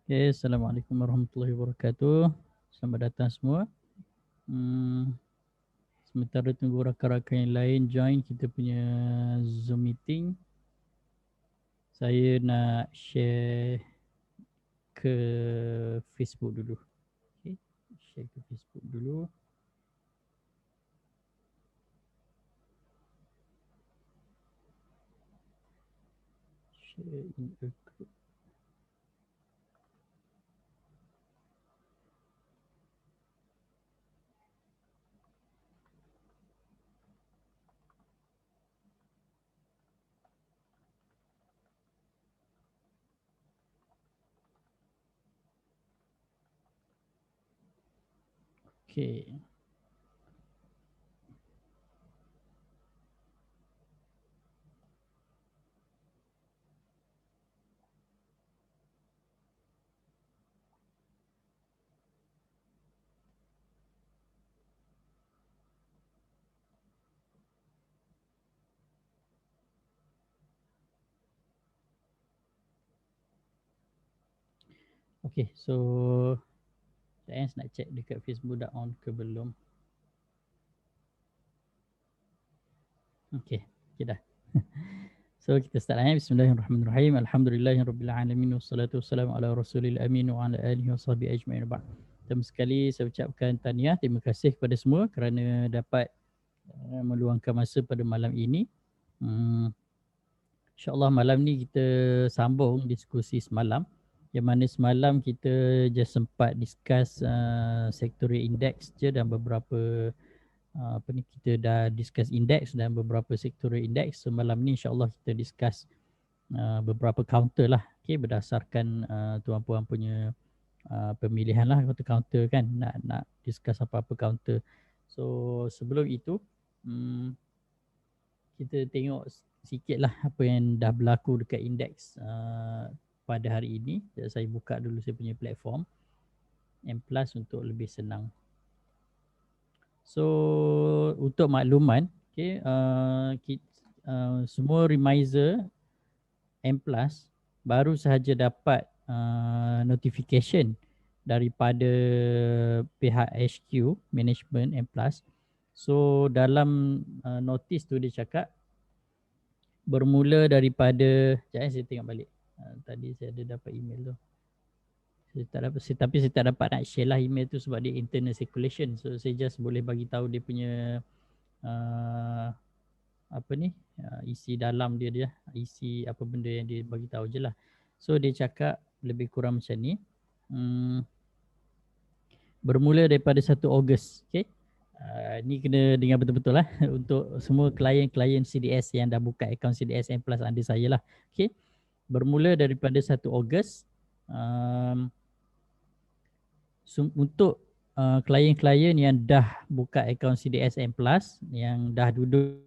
Okay, Assalamualaikum warahmatullahi wabarakatuh. Selamat datang semua. Sementara tunggu rakan-rakan yang lain join kita punya Zoom meeting, saya nak share ke Facebook dulu. Okay, share ke Facebook dulu. Share in a group. Okay. Okay, so saya nak check dekat Facebook dah on ke belum. Okay, dah. So kita start lah. Bismillahirrahmanirrahim. Alhamdulillahirrabbilalamin. Wassalatu wassalamu ala rasulil amin wa ala alihi wa sahbihi ajma'in. Pertama sekali saya ucapkan tahniah. Terima kasih kepada semua kerana dapat meluangkan masa pada malam ini. InsyaAllah malam ni kita sambung diskusi semalam. Yang mana semalam kita just sempat discuss sectorial index je dan beberapa kita dah discuss index dan beberapa sectorial index. So malam ni insyaAllah kita discuss beberapa counter lah, okay, berdasarkan tuan-puan punya pemilihan lah counter kan, nak discuss apa-apa counter. So sebelum itu kita tengok sikit lah apa yang dah berlaku dekat indeks pada hari ini. Saya buka dulu saya punya platform M+ untuk lebih senang. So untuk makluman, okay, semua remiser M+ baru sahaja dapat notification daripada pihak HQ management M+. So dalam notice tu dia cakap bermula daripada, sekejap saya tengok balik. Tadi saya ada dapat email tu. Tapi saya tak dapat nak share lah email tu sebab dia internal circulation. So saya just boleh bagi tahu dia punya isi dalam dia, isi apa benda yang dia bagi tahu je lah. So dia cakap lebih kurang macam ni. Bermula daripada 1 Ogos, okay? Ni kena dengar betul-betul lah untuk semua klien-klien CDS yang dah buka akaun CDS M+ under saya lah. Okay? Bermula daripada 1 Ogos, untuk klien-klien yang dah buka akaun CDS M+, yang dah duduk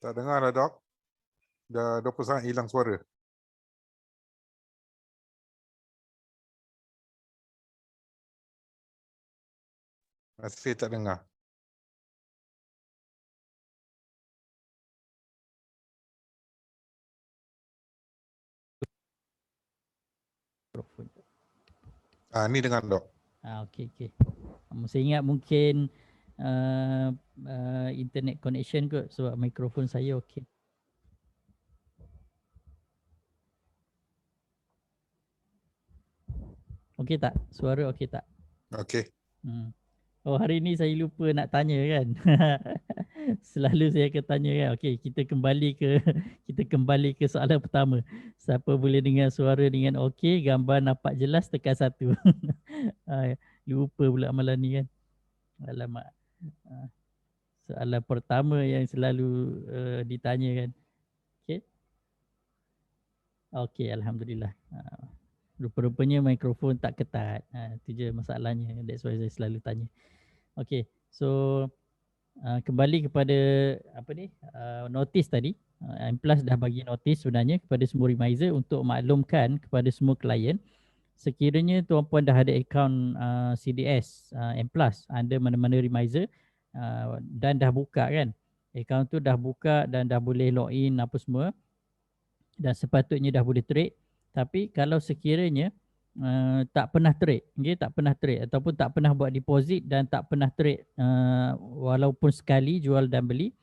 Tak dengar lah, Dok. Dah 20% hilang suara. Masih tak dengar. Ni dengar, Dok. okey. Saya ingat mungkin internet connection kot sebab mikrofon saya okey. Okey tak? Suara okey tak? Okey. Oh, hari ni saya lupa nak tanya kan. Selalu saya akan tanya kan. Okey, kita kembali ke soalan pertama. Siapa boleh dengar suara dengan okey, gambar nampak jelas, tekan 1. Lupa pula malam ni kan. Alamak. Soalan pertama yang selalu ditanya kan. Okey. Okey, alhamdulillah. Rupa-rupanya mikrofon tak ketat. Itu je masalahnya. That's why saya selalu tanya. Okay, so kembali kepada apa ni notice tadi. M Plus dah bagi notice sebenarnya kepada semua remiser untuk maklumkan kepada semua klien sekiranya tuan-puan dah ada akaun CDS M Plus under mana-mana remiser dan dah buka kan. Akaun tu dah buka dan dah boleh login apa semua dan sepatutnya dah boleh trade. Tapi kalau sekiranya tak pernah trade, okay, tak pernah trade ataupun tak pernah buat deposit dan tak pernah trade walaupun sekali jual dan beli,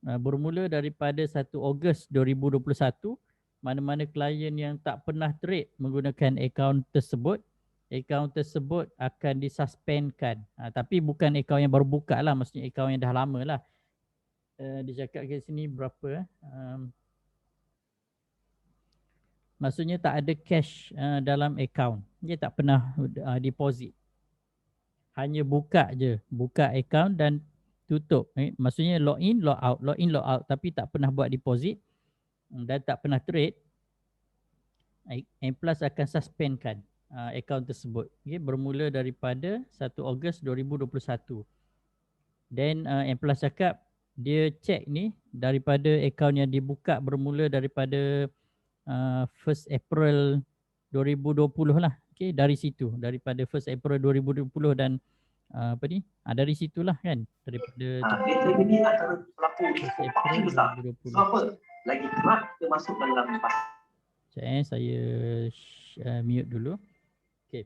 bermula daripada 1 Ogos 2021, mana-mana klien yang tak pernah trade menggunakan akaun tersebut akan disuspendkan. Tapi bukan akaun yang baru buka lah, maksudnya akaun yang dah lama lah. Dia cakap kat sini berapa maksudnya tak ada cash dalam akaun. Dia tak pernah deposit. Hanya buka je, buka akaun dan tutup. Maksudnya login, log out tapi tak pernah buat deposit dan tak pernah trade. M Plus akan suspendkan akaun tersebut. Okay, bermula daripada 1 Ogos 2021. Dan M Plus cakap dia cek ni daripada akaun yang dibuka bermula daripada 1 April 2020 lah. Okay, dari situ, daripada 1 April 2020 dan apa ni? Dari situlah kan, daripada Dia ni antara pelaku 1 paling April besar. 2020. Sebab apa? Lagi kerap kita masuk dalam Saya mute dulu. Okay.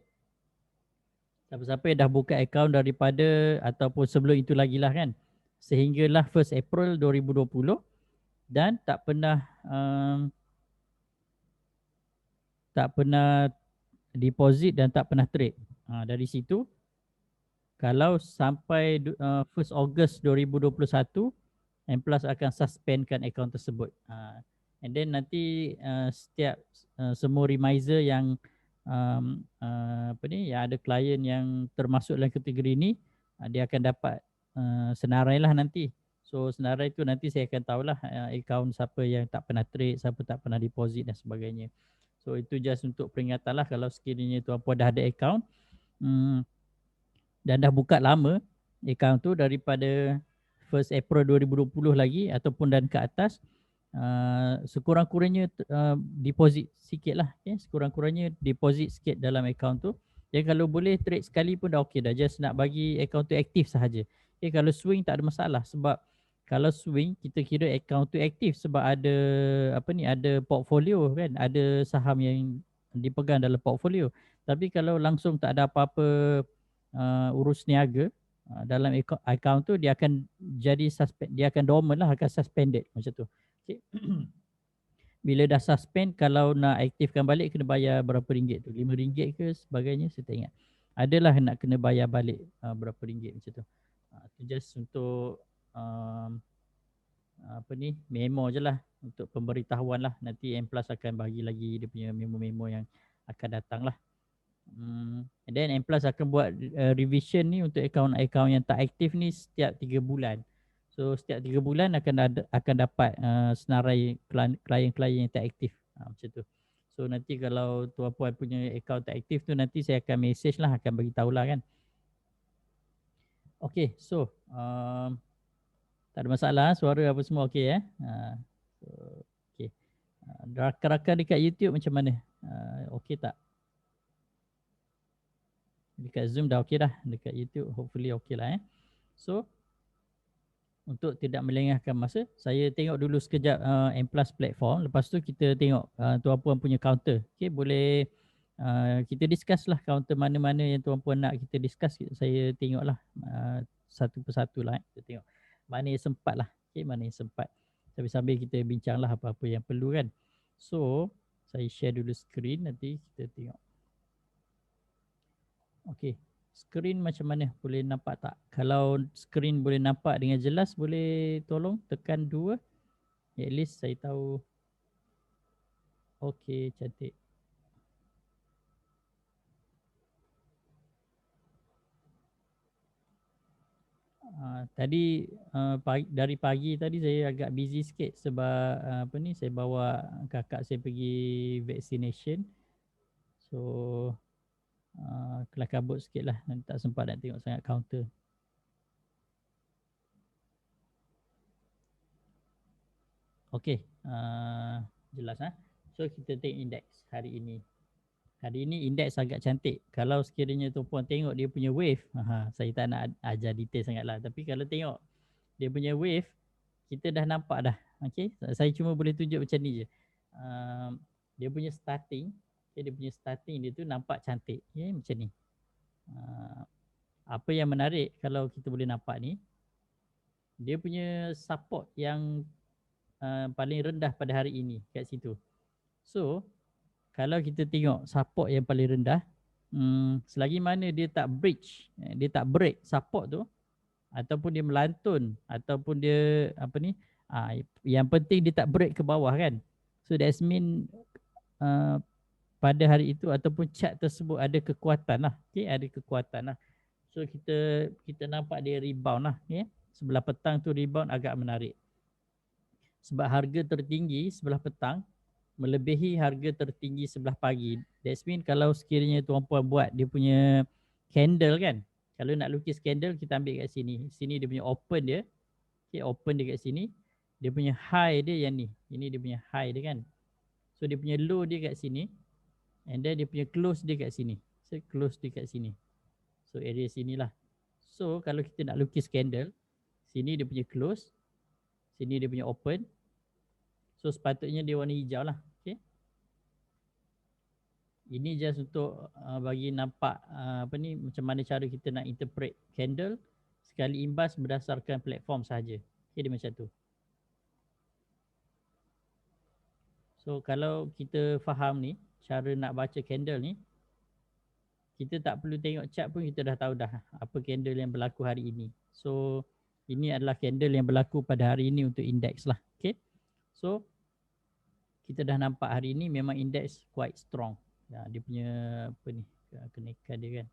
Siapa-siapa yang dah buka akaun daripada ataupun sebelum itu lagi lah kan, sehinggalah 1 April 2020 dan tak pernah deposit dan tak pernah trade. Dari situ, kalau sampai 1 Ogos 2021, M Plus akan suspendkan akaun tersebut. And then nanti setiap semua remiser yang yang ada klien yang termasuk dalam kategori ini, dia akan dapat senarai lah nanti. So senarai tu nanti saya akan tahulah akaun siapa yang tak pernah trade, siapa tak pernah deposit dan sebagainya. So itu just untuk peringatan lah kalau sekiranya tuan-puan dah ada akaun dan dah buka lama akaun tu daripada 1 April 2020 lagi ataupun dan ke atas, sekurang-kurangnya deposit sikit lah. Okay? Sekurang-kurangnya deposit sikit dalam akaun tu. Jadi kalau boleh trade sekali pun dah okey dah. Just nak bagi akaun tu aktif sahaja. Okay, kalau swing tak ada masalah sebab kalau swing kita kira akaun tu aktif sebab ada portfolio kan, ada saham yang dipegang dalam portfolio. Tapi kalau langsung tak ada apa-apa urus niaga dalam akaun tu, dia akan jadi dia akan dormant lah, akan suspended macam tu. Okay. Bila dah suspend, kalau nak aktifkan balik kena bayar berapa ringgit tu, RM5 ke sebagainya, saya tak ingat. Adalah nak kena bayar balik berapa ringgit macam tu. Itu just untuk memo je lah, untuk pemberitahuan lah. Nanti M Plus akan bagi lagi dia punya memo-memo yang akan datang lah. And then M Plus akan buat revision ni untuk akaun-akaun yang tak aktif ni setiap 3 bulan. So setiap 3 bulan akan dapat senarai klien-klien yang tak aktif. Macam tu. So nanti kalau tuan-puan punya akaun tak aktif tu, nanti saya akan message lah, akan bagi tahulah kan. Okay, so tak ada masalah, suara apa semua okey so, okay. Rakan-rakan dekat YouTube macam mana? Okey tak? Dekat Zoom dah okey dah, dekat YouTube hopefully okey lah So untuk tidak melengahkan masa, saya tengok dulu sekejap M Plus platform. Lepas tu kita tengok tuan-puan punya counter. Okay, boleh kita discuss lah counter mana-mana yang tuan-puan nak kita discuss. Saya tengok lah satu persatu lah. Kita tengok mana yang sempat lah. Okay, mana yang sempat. Sambil-sambil kita bincang lah apa-apa yang perlu kan. So, saya share dulu screen, nanti kita tengok. Okay. Skrin macam mana? Boleh nampak tak? Kalau skrin boleh nampak dengan jelas, boleh tolong tekan 2. At least saya tahu. Okey, cantik. Tadi dari pagi tadi saya agak busy sikit sebab saya bawa kakak saya pergi vaccination. So kelas kabut sikit lah, tak sempat nak tengok sangat counter. Okey, jelas So kita tengok indeks hari ini. Hari ini indeks agak cantik. Kalau sekiranya tuan-puan tengok dia punya wave, saya tak nak ajar detail sangat lah. Tapi kalau tengok dia punya wave, kita dah nampak dah. Okey, saya cuma boleh tunjuk macam ni je. Dia punya starting, dia punya starting dia tu nampak cantik. Okay, macam ni. Apa yang menarik kalau kita boleh nampak ni, dia punya support yang paling rendah pada hari ini kat situ. So kalau kita tengok support yang paling rendah, selagi mana dia tak breach, dia tak break support tu, ataupun dia melantun, ataupun dia apa ni, yang penting dia tak break ke bawah kan. So that's mean pada hari itu ataupun chart tersebut ada kekuatan lah. Okay, ada kekuatan lah. So kita nampak dia rebound lah. Okay. Sebelah petang tu rebound agak menarik. Sebab harga tertinggi sebelah petang melebihi harga tertinggi sebelah pagi. That's mean kalau sekiranya tuan-puan buat dia punya candle kan. Kalau nak lukis candle kita ambil kat sini. Sini dia punya open dia. Okay, open dia kat sini. Dia punya high dia yang ni. Ini dia punya high dia kan. So dia punya low dia kat sini. And then dia punya close dia kat sini. So close dia kat sini. So area sini lah. So kalau kita nak lukis candle, sini dia punya close. Sini dia punya open. So sepatutnya dia warna hijau lah. Okay. Ini just untuk bagi nampak apa ni, macam mana cara kita nak interpret candle sekali imbas berdasarkan platform sahaja. Okay, dia macam tu. So kalau kita faham ni, cara nak baca candle ni, kita tak perlu tengok chart pun kita dah tahu dah apa candle yang berlaku hari ini. So ini adalah candle yang berlaku pada hari ini untuk indeks lah. Okay. So kita dah nampak hari ini memang indeks quite strong. Dia punya apa ni, kenaikan dia kan.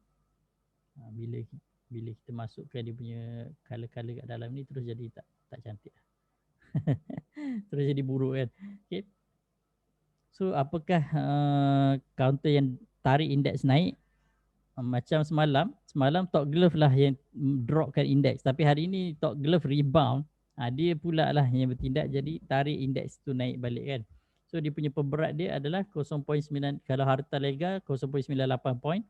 Bila kita masukkan dia punya color-color kat dalam ni terus jadi tak cantik. Terus jadi buruk kan. Okay. So apakah counter yang tarik indeks naik? Macam semalam Top Glove lah yang dropkan indeks. Tapi hari ni Top Glove rebound. Dia pula lah yang bertindak jadi tarik indeks tu naik balik kan. So dia punya pemberat dia adalah 0.9, kalau Harta Lega 0.98 point.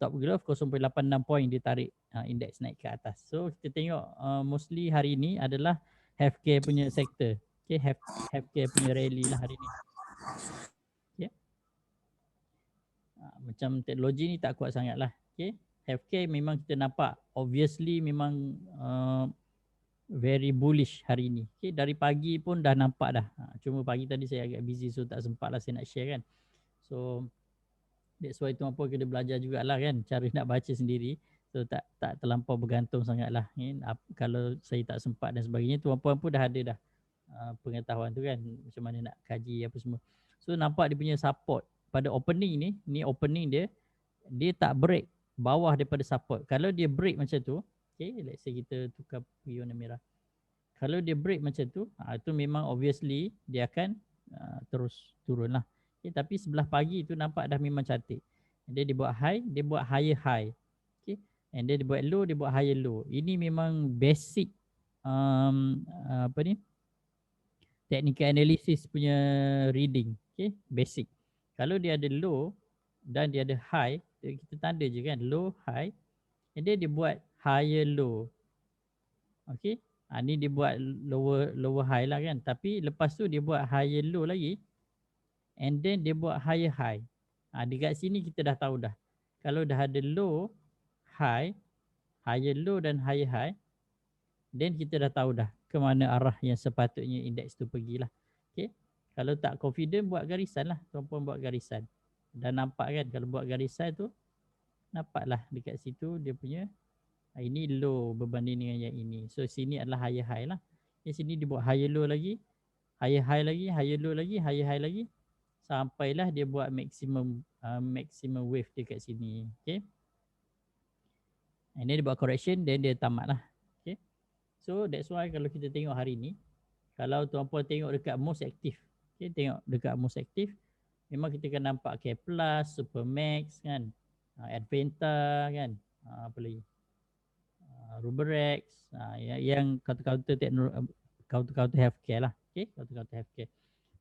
Top Glove 0.86 point dia tarik indeks naik ke atas. So kita tengok mostly hari ni adalah healthcare punya sektor. Okay, healthcare punya rally lah hari ni. Okay. Macam teknologi ni tak kuat sangat lah. Okay. Healthcare memang kita nampak obviously memang very bullish hari ni. Okay. Dari pagi pun dah nampak dah. Cuma pagi tadi saya agak busy so tak sempat lah saya nak share kan. So that's why tuan-puan kena belajar jugalah kan cara nak baca sendiri. So tak terlampau bergantung sangat lah. Kalau saya tak sempat dan sebagainya, tuan-puan pun dah ada dah pengetahuan tu kan macam mana nak kaji apa semua. So nampak dia punya support pada opening ni opening dia tak break bawah daripada support. Kalau dia break macam tu, okay, let's say kita tukar pergi warna merah. Kalau dia break macam tu, itu memang obviously dia akan terus turun lah. Okay, tapi sebelah pagi tu nampak dah memang cantik. And then dia buat high, dia buat higher high. Okay. And then dia buat low, dia buat higher low. Ini memang basic apa ni, technical analysis punya reading. Okay, basic. Kalau dia ada low dan dia ada high, kita tanda je kan, low, high. And then dia buat higher low. Okay. Ni dia buat lower high lah kan. Tapi lepas tu dia buat higher low lagi. And then dia buat higher high. Dekat sini kita dah tahu dah. Kalau dah ada low, high, higher low dan higher high, then kita dah tahu dah ke mana arah yang sepatutnya indeks tu pergilah. Okay. Kalau tak confident buat garisan lah. Tuan-puan buat garisan. Dan nampak kan kalau buat garisan tu, nampaklah dekat situ dia punya ini low berbanding dengan yang ini. So sini adalah higher high lah. Yang sini dia buat higher low lagi, higher high lagi, higher low lagi, higher high lagi. Sampailah dia buat maximum wave dekat sini. Okay. And then dia buat correction, then dia tamat lah. Okay. So that's why kalau kita tengok hari ni, kalau tuan-puan tengok dekat most active, okay, tengok dekat most active, memang kita akan nampak K+, Supermax kan, Adventa kan, apa lagi, Ruberex, yang counter-counter counter-counter healthcare lah. Okay, counter-counter healthcare.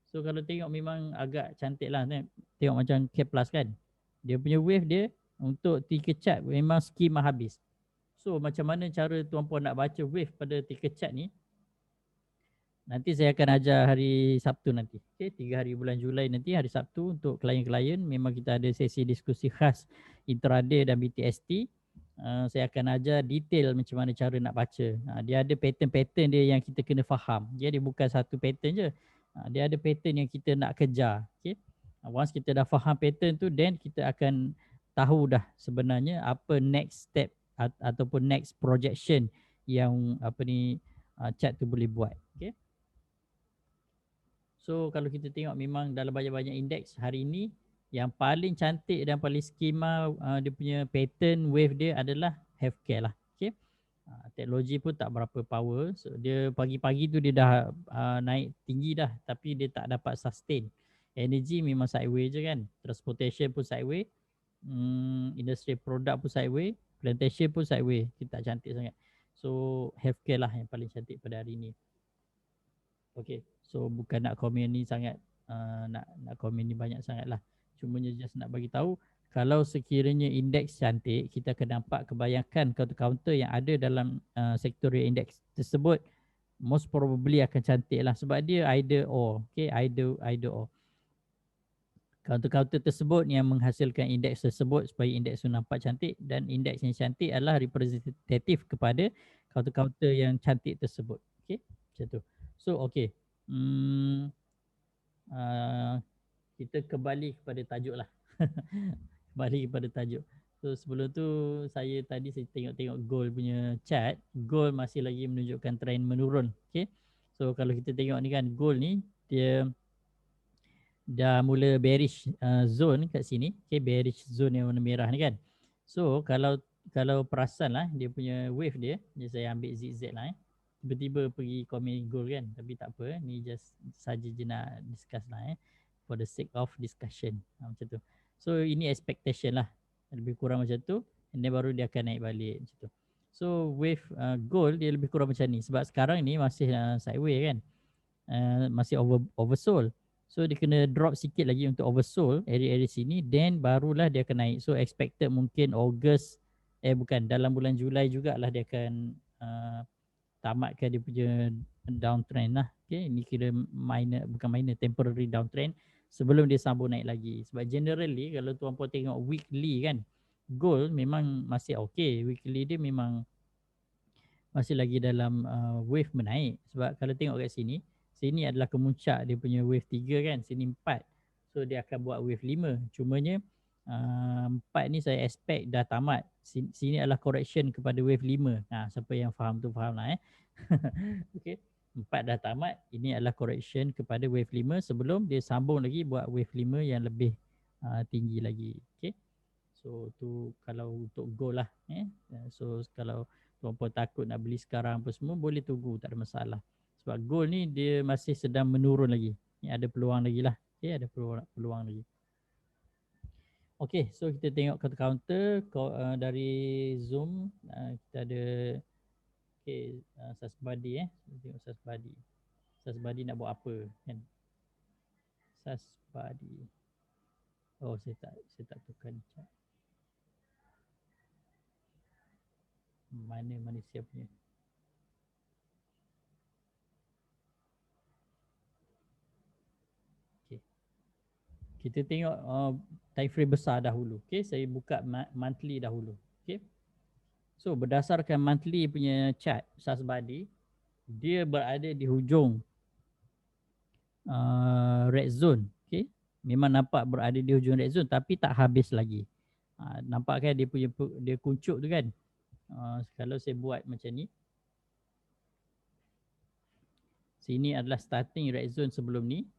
So kalau tengok memang agak cantik lah. Tengok macam K+ kan, dia punya wave dia untuk ticker chart memang skema habis. So macam mana cara tuan-puan nak baca wave pada ticker chart ni, nanti saya akan ajar hari Sabtu nanti. Okay, 3 hari bulan Julai nanti, hari Sabtu untuk klien-klien. Memang kita ada sesi diskusi khas intraday dan BTST. Saya akan ajar detail macam mana cara nak baca. Dia ada pattern-pattern dia yang kita kena faham. Dia bukan satu pattern je. Dia ada pattern yang kita nak kejar. Okay. Once kita dah faham pattern tu, then kita akan tahu dah sebenarnya apa next step ataupun next projection yang chart tu boleh buat. Okay. So kalau kita tengok memang dalam banyak-banyak indeks hari ini, yang paling cantik dan paling skema dia punya pattern wave dia adalah healthcare lah. Okay. Teknologi pun tak berapa power. So dia pagi-pagi tu dia dah naik tinggi dah, tapi dia tak dapat sustain. Energy memang sideway je kan. Transportation pun sideway. Industri produk pun sideway. Plantation pun sideway. Dia tak cantik sangat. So healthcare lah yang paling cantik pada hari ini. Okay, so bukan nak komen ni sangat, nak komen ni banyak sangat lah. Cumanya just nak bagi tahu, kalau sekiranya indeks cantik, kita akan nampak kebanyakan counter-counter yang ada dalam sectorial index tersebut most probably akan cantik lah, sebab dia either or. Okay, either or. Counter-counter tersebut yang menghasilkan indeks tersebut supaya indeks tu nampak cantik, dan indeks yang cantik adalah representatif kepada counter-counter yang cantik tersebut. Okay, macam tu. So okay, kita kembali kepada tajuk lah. Kembali kepada tajuk. So sebelum tu saya tengok-tengok gold punya chart. Gold masih lagi menunjukkan trend menurun. Okay. So kalau kita tengok ni kan, gold ni dia dah mula bearish zone kat sini. Okay, bearish zone yang warna merah ni kan. So kalau perasan lah dia punya wave dia, saya ambil zigzag lah tiba-tiba pergi komen gold kan, tapi tak apa, ni just saja je nak discuss lah for the sake of discussion, macam tu. So ini expectation lah, lebih kurang macam tu, and then baru dia akan naik balik macam tu. So wave gold dia lebih kurang macam ni, sebab sekarang ni masih sideway kan, masih oversold. So dia kena drop sikit lagi untuk oversold area-area sini, then barulah dia akan naik. So expected mungkin dalam bulan Julai jugalah dia akan tamatkan dia punya downtrend lah. Okay, ni kira temporary downtrend sebelum dia sambung naik lagi. Sebab generally kalau tuan-puan tengok weekly kan, gold memang masih okay. Weekly dia memang masih lagi dalam wave menaik. Sebab kalau tengok kat sini adalah kemuncak dia punya wave 3 kan, sini 4. So dia akan buat wave 5. Cumanya 4 ni saya expect dah tamat. Sini adalah correction kepada wave 5. Siapa yang faham tu faham lah okay. 4 dah tamat, ini adalah correction kepada wave 5 sebelum dia sambung lagi buat wave 5 yang lebih tinggi lagi. Okay. So tu kalau untuk gold lah. So kalau tuan-puan takut nak beli sekarang apa semua, boleh tunggu, tak ada masalah. Sebab gold ni dia masih sedang menurun lagi. Ni ada peluang lagi lah. Okay, ada peluang lagi. Okay, so kita tengok counter dari Zoom. Kita ada Sasbadi tengok Sasbadi. Sasbadi nak buat apa kan? Sasbadi. Oh, saya tak tukar ni chat. Mana manusia punya? Okay. Kita tengok time frame besar dahulu. Okay, saya buka monthly dahulu. Okay. So berdasarkan monthly punya chart Sasbadi, dia berada di hujung red zone. Okay. Memang nampak berada di hujung red zone tapi tak habis lagi. Nampak kan dia kuncup tu kan. Kalau saya buat macam ni, sini adalah starting red zone sebelum ni.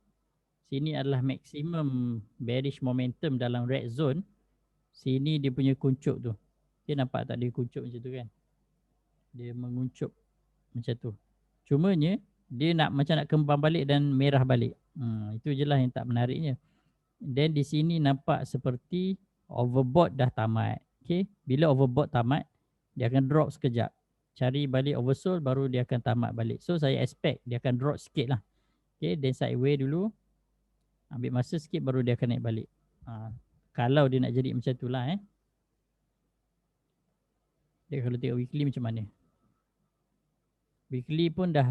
Sini adalah maximum bearish momentum dalam red zone. Sini dia punya kuncup tu. Okay, nampak tak dia kuncup macam tu kan? Dia menguncup macam tu. Cumanya dia macam nak kembang balik dan merah balik. Itu je lah yang tak menariknya. then di sini nampak seperti overbought dah tamat. Okay, bila overbought tamat, dia akan drop sekejap. Cari balik oversold baru dia akan tamat balik. So saya expect dia akan drop sikit lah. Okay, then sideway dulu. Ambil masa sikit baru dia akan naik balik. Kalau dia nak jadi macam tu lah Dia kalau tengok weekly macam mana. Weekly pun dah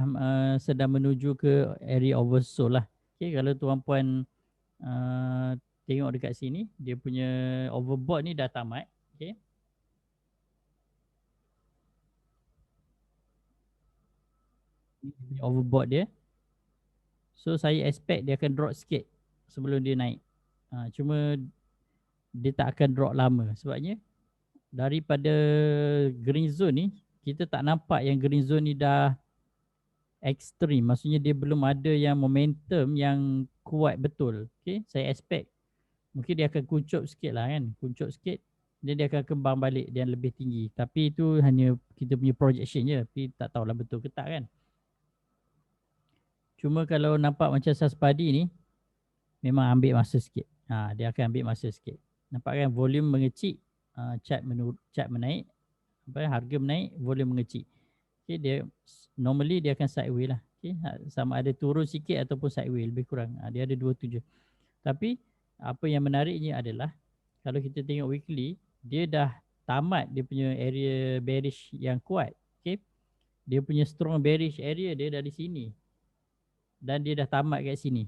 sedang menuju ke area oversold lah. Okay, kalau tuan-puan tengok dekat sini, dia punya overbought ni dah tamat. Okay. Ini overbought dia. So saya expect dia akan drop sikit sebelum dia naik. Cuma dia tak akan drop lama. Sebabnya daripada green zone ni, kita tak nampak yang green zone ni dah ekstrim. Maksudnya dia belum ada yang momentum yang kuat betul. Okay, saya expect mungkin dia akan kuncup sikit lah kan. Kuncup sikit, dia akan kembang balik dan lebih tinggi. Tapi itu hanya kita punya projection je. Tapi tak tahulah betul ke tak kan. Cuma kalau nampak macam Saspadi ni, memang ambil masa sikit. Dia akan ambil masa sikit. Nampak kan volume mengecil, chart menaik, harga menaik, volume mengecil. Okay, dia normally dia akan sideway lah. Okay, sama ada turun sikit ataupun sideway lebih kurang. Dia ada dua tujuan. Tapi apa yang menariknya adalah kalau kita tengok weekly, dia dah tamat dia punya area bearish yang kuat. Okay, dia punya strong bearish area dia dari sini. Dan dia dah tamat kat sini.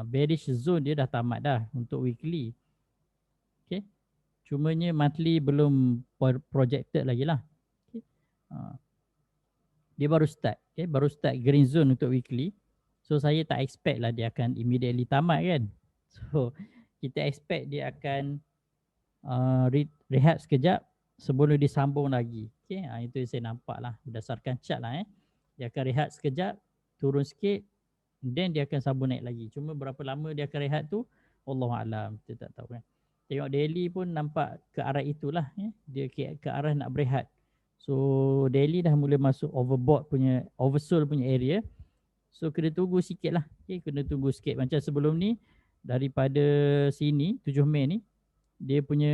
Bearish zone dia dah tamat dah untuk weekly. Okay. Cumanya monthly belum projected lagi lah. Okay. Dia baru start. Okay. Baru start green zone untuk weekly. So saya tak expect lah dia akan immediately tamat kan. So kita expect dia akan rehat sekejap sebelum disambung lagi. Okay. Itu yang saya nampak lah berdasarkan chart lah. Dia akan rehat sekejap, turun sikit, then dia akan sambung naik lagi. Cuma berapa lama dia akan rehat tu, Allahualam, kita tak tahu kan. Tengok daily pun nampak ke arah itulah. Dia ke arah nak berehat. So daily dah mula masuk overbought punya, oversold punya area. So kena tunggu sikit lah. Okay, kena tunggu sikit. Macam sebelum ni, daripada sini, 7 Mei ni, dia punya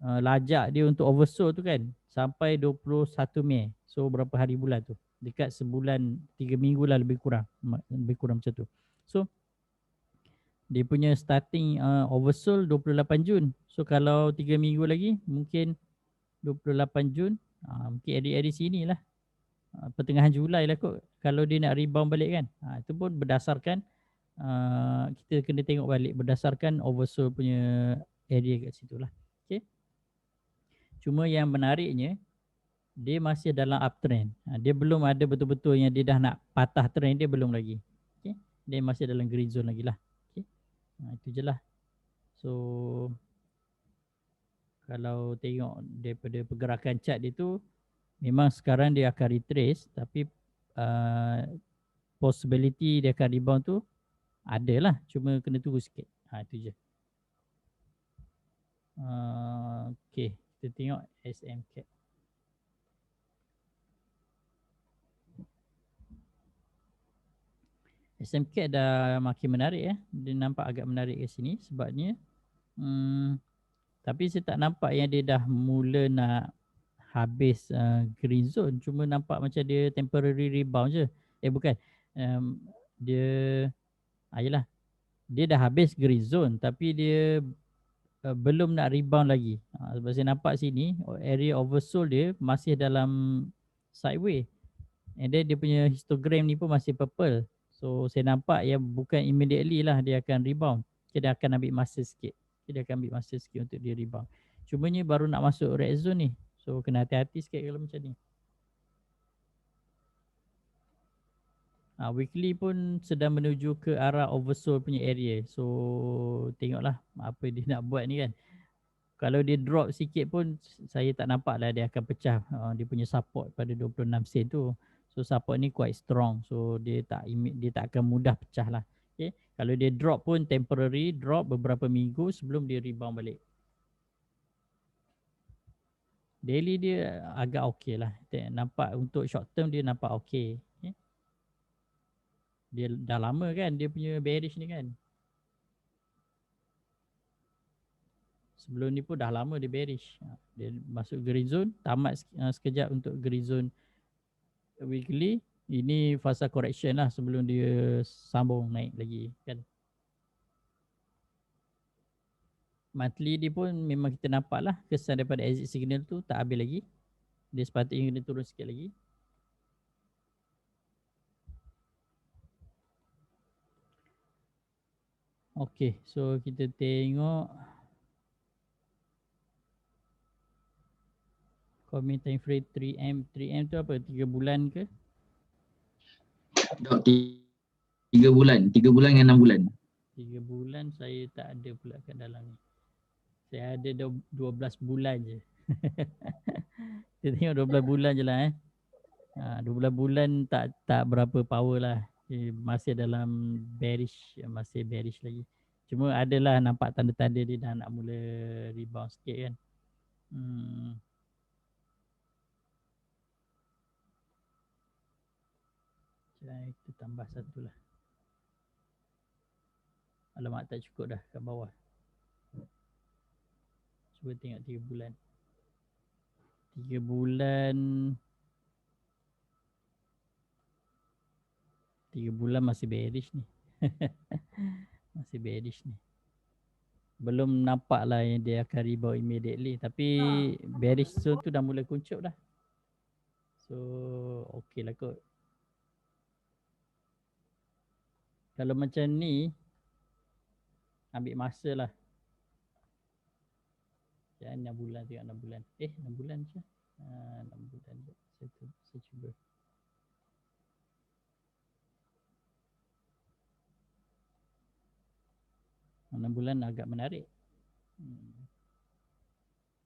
lajak dia untuk oversold tu kan, sampai 21 Mei. So berapa hari bulan tu? Dekat sebulan, 3 minggu lah lebih kurang macam tu. So dia punya starting oversold 28 Jun. So kalau 3 minggu lagi mungkin 28 Jun, mungkin area sini lah, pertengahan Julai lah kot kalau dia nak rebound balik kan. Itu pun berdasarkan kita kena tengok balik berdasarkan oversold punya area kat situ lah. Okay. Cuma yang menariknya, dia masih dalam uptrend. Dia belum ada betul-betul yang dia dah nak patah trend, dia belum lagi. Okay. Dia masih dalam green zone lagi lah. Okay. Itu je lah. So kalau tengok daripada pergerakan chart dia tu, memang sekarang dia akan retrace, tapi possibility dia akan rebound tu adalah. Cuma kena tunggu sikit. Itu je. Okay. Kita tengok SMCAP. SMCAP dah makin menarik Dia nampak agak menarik ke sini sebabnya tapi saya tak nampak yang dia dah mula nak habis green zone. Cuma nampak macam dia temporary rebound je. Bukan. Dia ayolah. Dia dah habis green zone tapi dia belum nak rebound lagi. Sebab saya nampak sini area oversold dia masih dalam sideway. And then dia punya histogram ni pun masih purple. So saya nampak yang bukan immediately lah dia akan rebound. Dia akan ambil masa sikit. Dia akan ambil masa sikit untuk dia rebound. Cumanya baru nak masuk red zone ni. So kena hati-hati sikit kalau macam ni. Weekly pun sedang menuju ke arah oversold punya area. So tengoklah apa dia nak buat ni kan. Kalau dia drop sikit pun saya tak nampak lah dia akan pecah dia punya support pada 26 sen tu. So support ni quite strong. So dia tak akan mudah pecah lah. Okay. Kalau dia drop pun temporary drop beberapa minggu sebelum dia rebound balik. Daily dia agak okey lah. Nampak untuk short term dia nampak okey. Okay. Dia dah lama kan dia punya bearish ni kan. sebelum ni pun dah lama dia bearish. Dia masuk green zone, tamat sekejap untuk green zone weekly. Ini fasa correction lah sebelum dia sambung naik lagi kan. Monthly dia pun memang kita nampak lah kesan daripada exit signal tu tak habis lagi. Dia sepatutnya kena turun sikit lagi. Okay, so kita tengok common time frame 3M. 3M tu apa? 3 bulan ke? Dok, 3 bulan. 3 bulan dengan 6 bulan. 3 bulan saya tak ada pula kat dalam ni. Saya ada 12 bulan je. Kita tengok 12 bulan je lah 12 bulan tak berapa power lah. Masih dalam bearish, masih bearish lagi. Cuma adalah nampak tanda-tanda dia dah nak mula rebound sikit kan. Kita tambah satu lah. Alamak, tak cukup dah kat bawah. Cuba tengok 3 bulan. 3 bulan 3 bulan masih bearish ni. Masih bearish ni. Belum nampak lah yang dia akan rebound immediately. Tapi bearish zone tu dah mula kuncup dah. So okey lah kot. Kalau macam ni ambil masa lah. Jangan 6 bulan tengok 6 bulan. 6 bulan je. 6 bulan je. Saya cuba. Enam bulan agak menarik.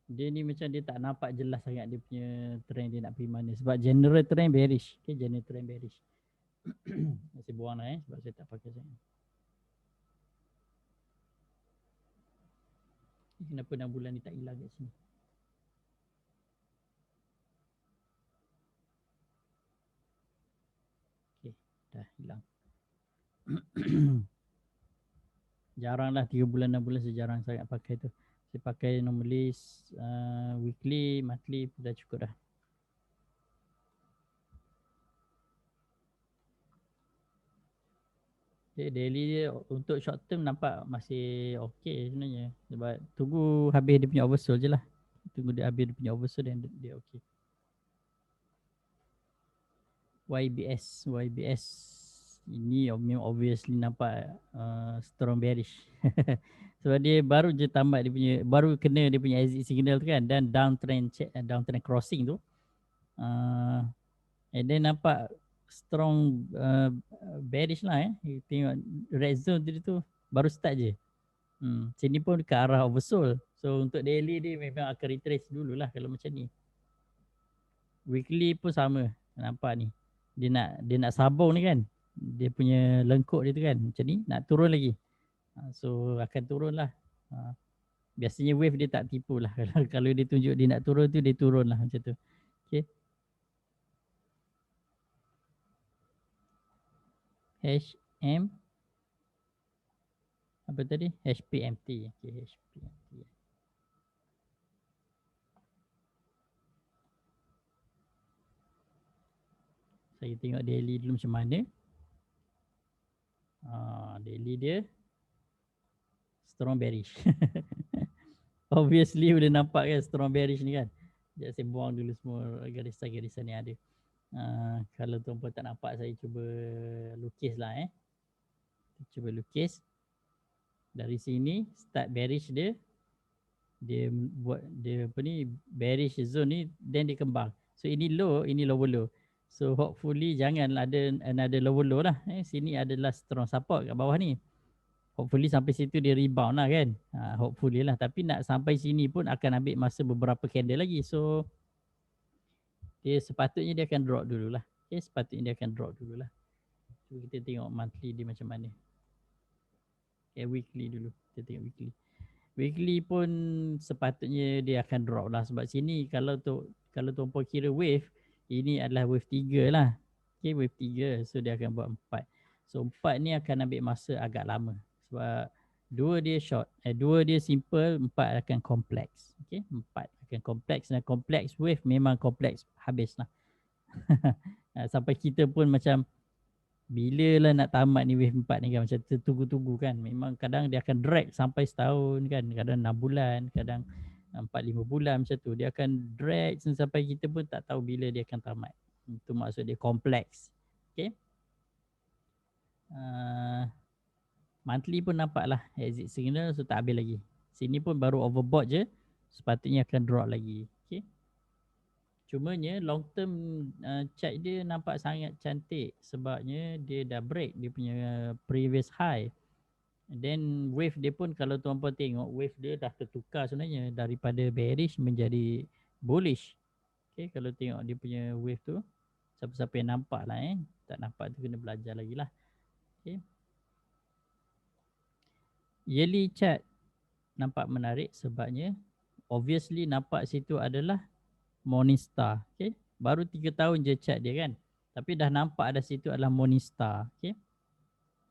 Dia ni macam dia tak nampak jelas sangat dia punya trend dia nak pergi mana. Sebab general trend bearish. Okay, general trend bearish. Masih buang lah sebab saya tak pakai sangat. Kenapa 6 bulan ni tak hilang kat sini? Okay, dah hilang. Jaranglah 3 bulan 6 bulan saya jarang sangat pakai tu. Saya pakai normally weekly, monthly dah cukup dah. Okay, daily dia untuk short term nampak masih okey sebenarnya. Sebab tunggu habis dia punya oversold je lah. Tunggu dia habis dia punya oversold dan dia okey. YBS ini obviously nampak strong bearish. Sebab dia baru je tamat dia punya, baru kena dia punya exit signal tu kan, dan downtrend crossing tu. And then nampak strong bearish lah Tengok red zone tu baru start je. Sini pun ke arah oversold. So untuk daily dia memang akan retrace dululah kalau macam ni. Weekly pun sama. Nampak ni. Dia nak sambung ni kan. Dia punya lengkuk dia tu kan. Macam ni nak turun lagi. So akan turun lah. Biasanya wave dia tak tipu lah. Kalau dia tunjuk dia nak turun tu, dia turun lah macam tu. Okay. HM apa tadi? HPMT. Okay, HPMT. Saya tengok daily dulu macam mana. Daily dia strong bearish. Obviously boleh nampak kan strong bearish ni kan. Sekejap saya buang dulu semua garisan-garisan yang ada. Kalau tuan-puan tak nampak, saya cuba lukis lah Cuba lukis. Dari sini start bearish dia buat dia apa ni, bearish zone ni, then dia kembang. So ini low, ini lower low. So hopefully jangan ada another lower low lah. Sini adalah strong support kat bawah ni. Hopefully sampai situ dia rebound lah kan. Hopefully lah. Tapi nak sampai sini pun akan ambil masa beberapa candle lagi. So dia sepatutnya dia akan drop dululah. Okay, sepatutnya dia akan drop dululah. So kita tengok monthly dia macam mana. Okay, weekly dulu. Kita tengok weekly. Weekly pun sepatutnya dia akan drop lah. Sebab sini kalau tuan-puan kira wave, ini adalah wave 3 lah. Okay, wave 3. So dia akan buat 4. So 4 ni akan ambil masa agak lama. Sebab Dua dia short, dua dia simple, empat akan kompleks. Okay, empat akan kompleks dan kompleks wave memang kompleks habislah. Sampai kita pun macam bila lah nak tamat ni wave 4 ni kan, macam tertunggu-tunggu kan. Memang kadang dia akan drag sampai setahun kan, kadang 6 bulan, kadang 4-5 bulan macam tu. Dia akan drag sampai kita pun tak tahu bila dia akan tamat. Itu maksud dia kompleks. Okay. Monthly pun nampak lah exit signal, so tak habis lagi. Sini pun baru overbought je, sepatutnya akan drop lagi. Okay. Cumanya long term chart dia nampak sangat cantik sebabnya dia dah break dia punya previous high. And then wave dia pun kalau tuan-puan tengok, wave dia dah tertukar sebenarnya daripada bearish menjadi bullish. Okay, kalau tengok dia punya wave tu, siapa-siapa yang nampak lah tak nampak tu kena belajar lagi lah. Okay. Yearly chart nampak menarik sebabnya obviously nampak situ adalah Morningstar. Okay. Baru 3 tahun je chart dia kan. Tapi dah nampak ada situ adalah Morningstar. Okay.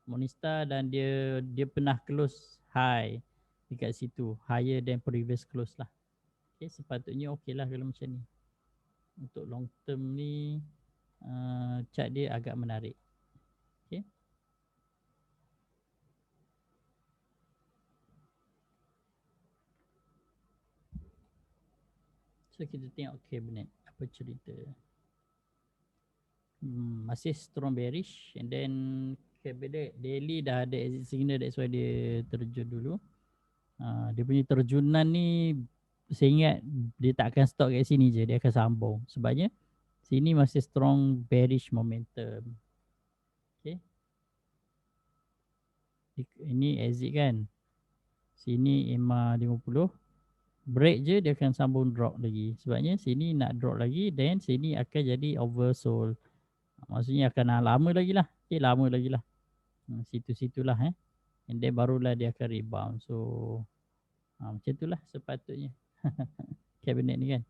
Morningstar dan dia pernah close high dekat situ. Higher than previous close lah. Okay. Sepatutnya okey lah kalau macam ni. Untuk long term ni chart dia agak menarik. Okay. So kita tengok cabinet apa cerita. Masih strong bearish and then cabinet daily dah ada exit signal, that's why dia terjun dulu. Dia punya terjunan ni saya ingat dia tak akan stop kat sini je, dia akan sambung sebabnya sini masih strong bearish momentum. Okay. Ini exit kan, sini EMA 50, break je dia akan sambung drop lagi sebabnya sini nak drop lagi, then sini akan jadi oversold. Maksudnya akan lama lagi lah. Okay, lama lagi lah. Situ-situlah and then barulah dia akan rebound. So macam itulah sepatutnya cabinet ni kan.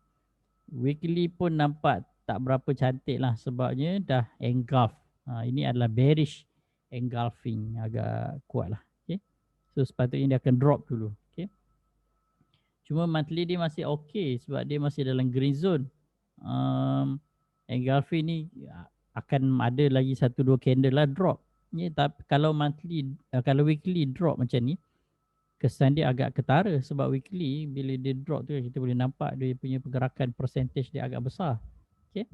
Weekly pun nampak tak berapa cantik lah sebabnya dah engulf. Ini adalah bearish engulfing, agak kuat lah. Okay. So sepatutnya dia akan drop dulu. Okay. Cuma monthly dia masih okay sebab dia masih dalam green zone. Engulfing ni akan ada lagi 1-2 candle lah drop. Ni tapi kalau monthly, kalau weekly drop macam ni, kesan dia agak ketara sebab weekly bila dia drop tu kita boleh nampak dia punya pergerakan percentage dia agak besar. Okay.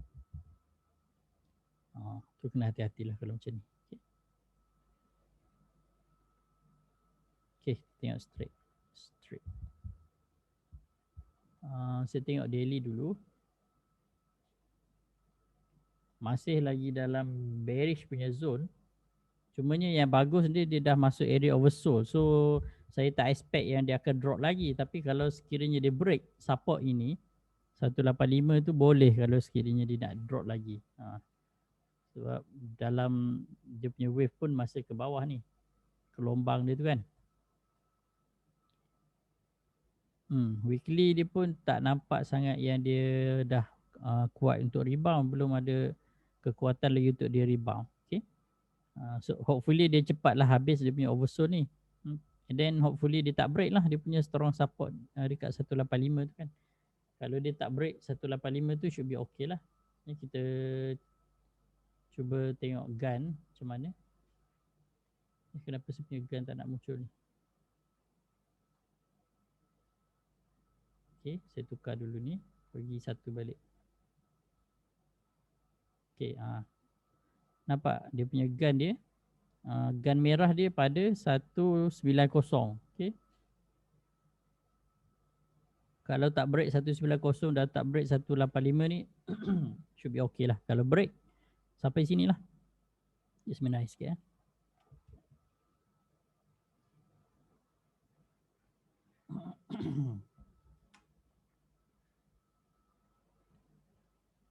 Tu kena hati-hatilah kalau macam ni. Okay, tengok straight. Saya tengok daily dulu. Masih lagi dalam bearish punya zone. Cumanya yang bagus dia dah masuk area oversold. So saya tak expect yang dia akan drop lagi. Tapi kalau sekiranya dia break support ini 185 tu boleh kalau sekiranya dia nak drop lagi. Sebab dalam dia punya wave pun masih ke bawah ni. Gelombang dia tu kan. Weekly dia pun tak nampak sangat yang dia dah kuat untuk rebound. Belum ada kekuatan lagi untuk dia rebound. Okay. So hopefully dia cepatlah habis dia punya oversold ni. And then hopefully dia tak break lah dia punya strong support dekat 185 tu kan. Kalau dia tak break 185 tu should be okay lah. Ni kita cuba tengok gun macam mana. Kenapa saya punya gun tak nak muncul ni. Okay, saya tukar dulu ni. Pergi satu balik. Okay, nampak dia punya gun dia. Gun merah dia pada 190. Okay. Kalau tak break 190 dan tak break 185 ni should be okay lah. Kalau break sampai sini lah. Just menaik sikit .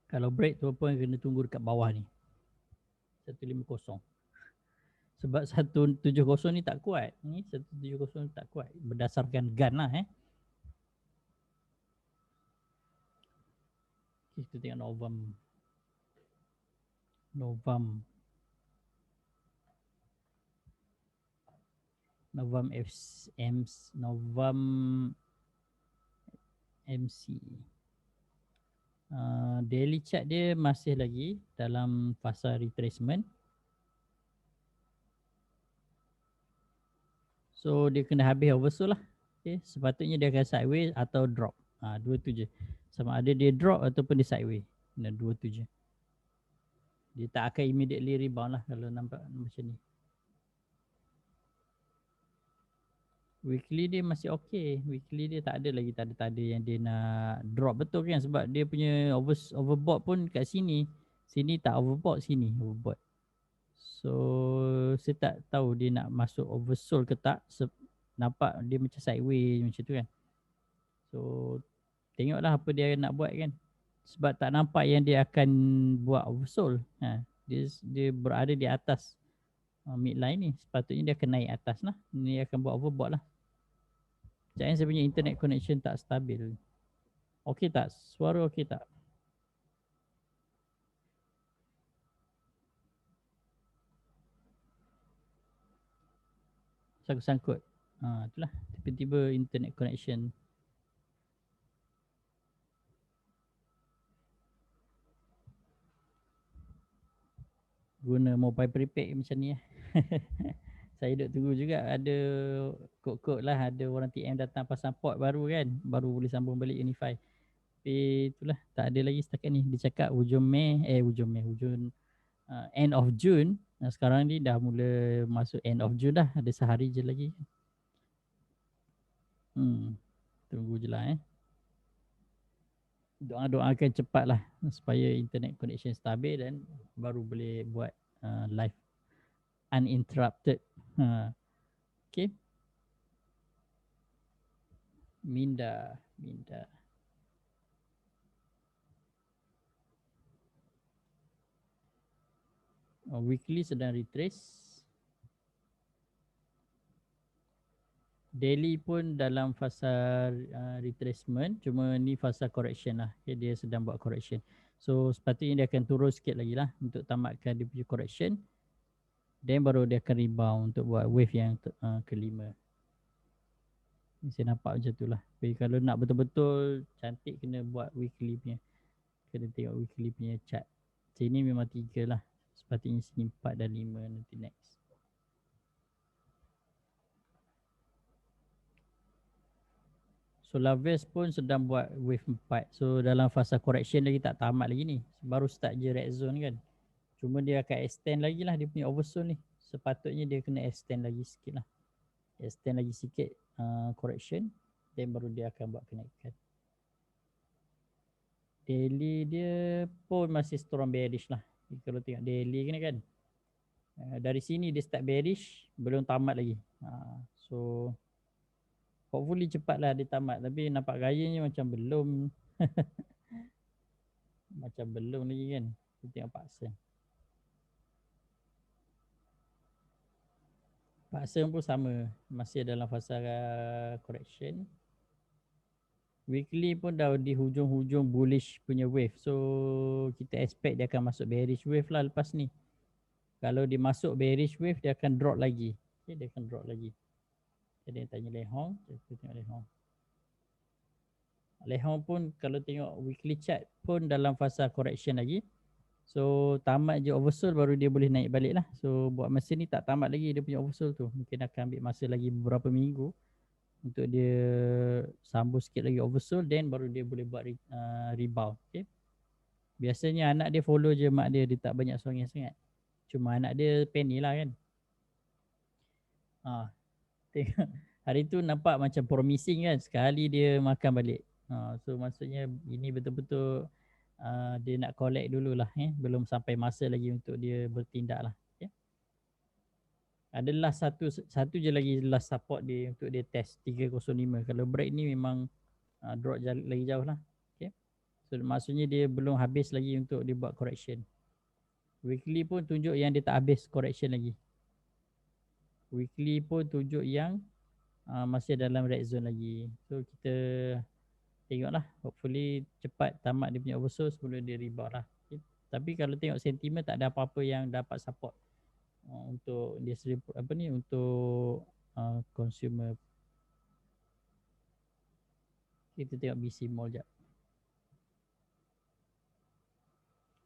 Kalau break tu apa yang kena tunggu dekat bawah ni. 150. Sebab 170 ni tak kuat. Ni 170 tak kuat. Berdasarkan gun lah Kita tengok Novam. Novam Novam MC. Daily chart dia masih lagi dalam fasa retracement. So dia kena habis oversold lah. Okay. Sepatutnya dia akan sideways atau drop. Dua tu je. Sama ada dia drop ataupun dia sideways. Dua tu je. Dia tak akan immediately rebound lah kalau nampak macam ni. Weekly dia masih okay. Weekly dia tak ada lagi tanda-tanda yang dia nak drop betul kan, sebab dia punya overbought pun kat sini. Sini tak overbought, sini overbought. So saya tak tahu dia nak masuk oversold ke tak. Nampak dia macam sideways macam tu kan. So tengoklah apa dia nak buat kan. Sebab tak nampak yang dia akan buat oversold. Dia berada di atas midline ni. Sepatutnya dia akan naik atas lah. Ni akan buat overbought lah. Sekejap saya punya internet connection tak stabil. Okey tak? Suara okey tak? Sangkut-sangkut. Itulah. Tiba-tiba internet connection. Guna mobile prepaid macam ni. Saya duduk tunggu juga ada kod-kod lah, ada orang TM datang pasang port baru kan, baru boleh sambung balik Unify. Tapi itulah, tak ada lagi setakat ni. Dia cakap hujung end of June. Sekarang ni dah mula masuk end of June dah, ada sehari je lagi. Tunggu je lah Doakan cepat lah supaya internet connection stabil dan baru boleh buat live uninterrupted. Okay. Minda. Weekly sedang retrace. Daily pun dalam fasa retracement, cuma ni fasa correction lah. Okay, dia sedang buat correction. So sepatutnya dia akan turun sikit lagi lah untuk tamatkan dia punya correction. Then baru dia akan rebound untuk buat wave yang kelima. Ni saya nampak macam tu lah. Tapi kalau nak betul-betul cantik kena buat weekly punya. Kena tengok weekly punya chart. Sini memang 3 lah. Sepatutnya sini 4 dan 5 nanti next. Solaves pun sedang buat wave 4. So dalam fasa correction lagi tak tamat lagi ni. Baru start je red zone kan. Cuma dia akan extend lagi lah dia punya oversold ni. Sepatutnya dia kena extend lagi sikit lah. Extend lagi sikit correction. Then baru dia akan buat kenaikan. Daily dia pun masih strong bearish lah. Kalau tengok daily kan. Dari sini dia start bearish. Belum tamat lagi. So hopefully cepatlah dia tamat. Tapi nampak gayanya macam belum. Macam belum lagi kan. Kita tengok paksa. Paksa pun sama. Masih dalam fasa correction. Weekly pun dah di hujung-hujung bullish punya wave. So kita expect dia akan masuk bearish wave lah lepas ni. Kalau dia masuk bearish wave dia akan drop lagi. Okay, dia akan drop lagi. Jadi tanya Lehong. Kita tengok Lehong. Lehong pun kalau tengok weekly chart pun dalam fasa correction lagi. So tamat je oversold baru dia boleh naik balik lah. So buat masa ni tak tamat lagi dia punya oversold tu. Mungkin akan ambil masa lagi beberapa minggu untuk dia sambung sikit lagi oversold, then baru dia boleh buat rebound. Okay. Biasanya anak dia follow je mak dia, dia tak banyak songeng sangat. Cuma anak dia penny lah kan. Tengok hari tu nampak macam promising kan, sekali dia makan balik. So maksudnya ini betul-betul dia nak collect dululah, belum sampai masa lagi untuk dia bertindak lah. Okay. Adalah satu je lagi last support dia untuk dia test 305. Kalau break ni memang drop lagi jauh lah. Okay. So maksudnya dia belum habis lagi untuk dia buat correction. Weekly pun tunjuk yang dia tak habis correction lagi. Weekly pun tunjuk yang masih dalam red zone lagi. So kita tengoklah, hopefully cepat tamat dia punya oversold sebelum dia rebound lah. Okay. Tapi kalau tengok sentimen tak ada apa-apa yang dapat support untuk dia untuk consumer. Kita tengok BC Mall jap.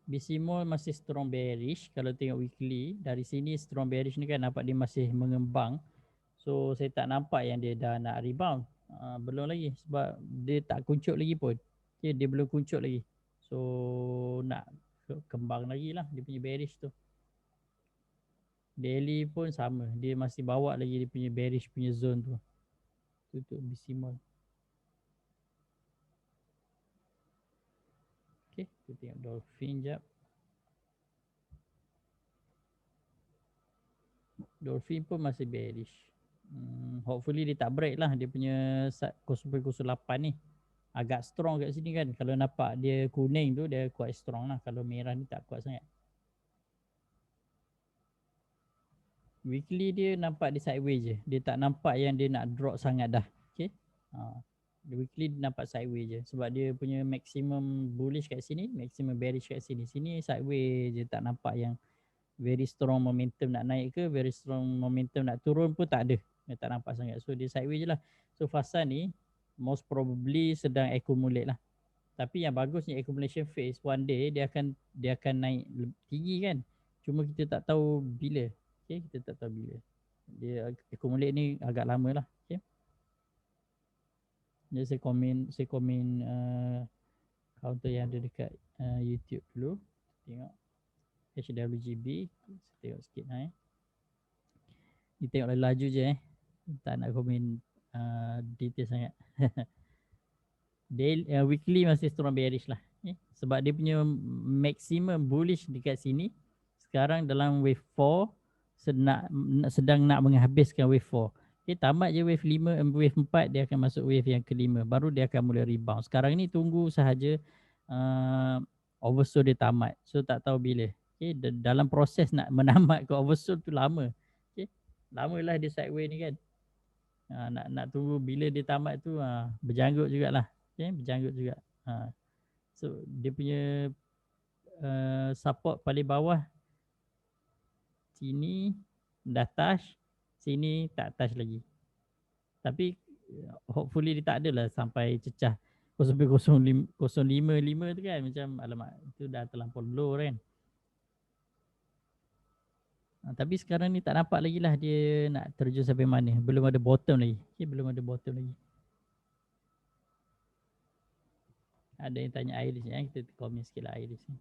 BC Mall masih strong bearish. Kalau tengok weekly, dari sini strong bearish ni kan nampak dia masih mengembang. So saya tak nampak yang dia dah nak rebound. Belum lagi sebab dia tak kuncup lagi pun. Okay, dia belum kuncup lagi. So nak kembang lagi lah dia punya bearish tu. Daily pun sama. Dia masih bawa lagi dia punya bearish punya zone tu. Tutup BC Mall. Okay, kita tengok Dolphin jap. Dolphin pun masih bearish. Hopefully dia tak break lah dia punya 0.08 ni. Agak strong kat sini kan. Kalau nampak dia kuning tu dia quite strong lah. Kalau merah ni tak kuat sangat. Weekly dia nampak dia sideways je. Dia tak nampak yang dia nak drop sangat dah. Okay. The weekly dia nampak sideways je. Sebab dia punya maximum bullish kat sini, maximum bearish kat sini. Sini sideways je, tak nampak yang very strong momentum nak naik ke, very strong momentum nak turun pun tak ada. Dia tak nampak sangat. So dia sideways je lah. So fasa ni most probably sedang accumulate lah. Tapi yang bagusnya accumulation phase one day dia akan naik tinggi kan. Cuma kita tak tahu bila. Okay, kita tak tahu bila. Dia accumulate ni agak lama lah. Okay. Jadi saya komen counter yang ada dekat YouTube dulu. Tengok HWGB. Saya tengok sikit lah Ni tengok laju je Tak nak komen detail sangat. Daily, weekly masih strong bearish lah. Sebab dia punya maximum bullish dekat sini. Sekarang dalam wave 4 sedang nak menghabiskan wave 4. Okay, tamat je wave 5, wave 4 dia akan masuk wave yang kelima. Baru dia akan mula rebound. Sekarang ni tunggu sahaja oversold dia tamat. So tak tahu bila. Okay, dalam proses nak menamat ke oversold tu lama. Okay, lamalah dia sideways ni kan. Nak tunggu bila dia tamat tu berjanggut jugalah. Okay, berjanggut juga. So dia punya support paling bawah sini dah touch, sini tak touch lagi. Tapi hopefully dia tak adalah sampai cecah 0.055 tu kan. Macam alamak itu dah terlampau low kan. Tapi sekarang ni tak nampak lagi lah dia nak terjun sampai mana. Belum ada bottom lagi. Okay, belum ada bottom lagi. Ada yang tanya Iris ni. Kita komen sikit lah Iris ni.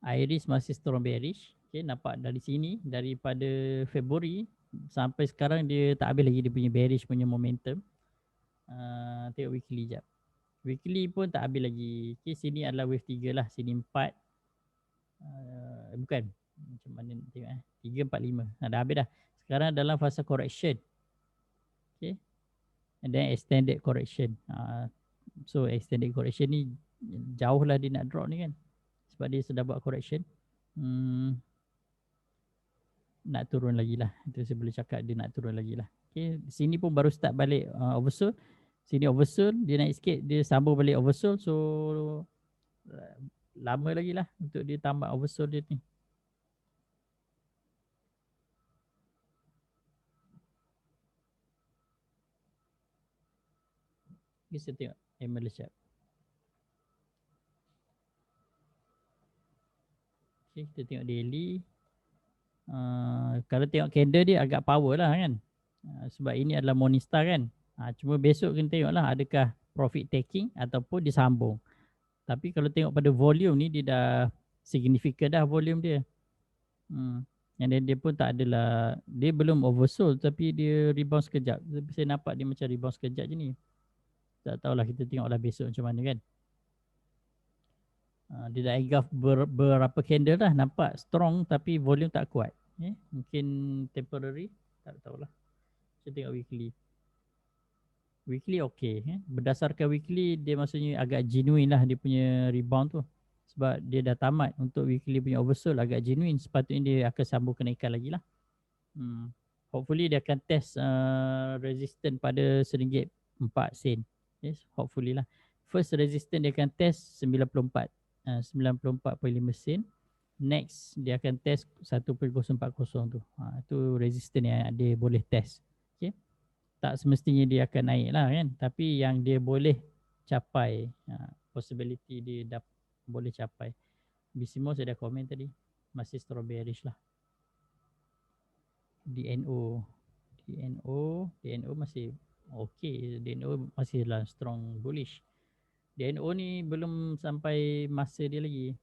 Iris masih strong bearish. Okay, nampak dari sini, daripada Februari sampai sekarang dia tak habis lagi dia punya bearish punya momentum. Tengok weekly jap. Weekly pun tak habis lagi. Okay, sini adalah wave 3 lah. Sini 4. Bukan. Macam mana nak tengok 3, 4, 5. Dah habis dah. Sekarang dalam fasa correction. Okay. And then extended correction. So extended correction ni jauh lah dia nak drop ni kan. Sebab dia sudah buat correction. Nak turun lagi lah. Itu saya boleh cakap dia nak turun lagi lah. Okay. Sini pun baru start balik oversold. Sini oversold. Dia naik sikit. Dia sambung balik oversold. So lama lagi lah untuk dia tambah oversold dia ni. Kita tengok Malaysia. Okay, kita tengok daily. Kalau tengok candle dia agak power lah kan. Sebab ini adalah Morningstar kan. Cuma besok kena tengok lah adakah profit taking ataupun disambung. Tapi kalau tengok pada volume ni dia dah significant dah volume dia. And then dia pun tak adalah, dia belum oversold tapi dia rebound sekejap. Tapi saya nampak dia macam rebound sekejap je ni. Tak tahulah, kita tengoklah besok macam mana kan. Dia dah engulf berapa candle dah, nampak strong tapi volume tak kuat. Mungkin temporary, tak tahulah. Kita tengok weekly. Weekly okay. Berdasarkan weekly dia maksudnya agak genuine lah dia punya rebound tu. Sebab dia dah tamat untuk weekly punya oversold, agak genuine. Sepatutnya dia akan sambung kenaikan lagi lah. Hopefully dia akan test resistance pada RM1.04. Yes, hopefully lah. First resistance dia akan test 94. 94.5 sen. next dia akan test 1.040 tu. Itu resistance yang dia boleh test. Okay. Tak semestinya dia akan naik lah kan. Tapi yang dia boleh capai, possibility dia boleh capai. Bisimo saya dah komen tadi. Masih strawberry lah. DNO masih okay. DNO masih lah strong bullish. DNO ni belum sampai masa dia lagi.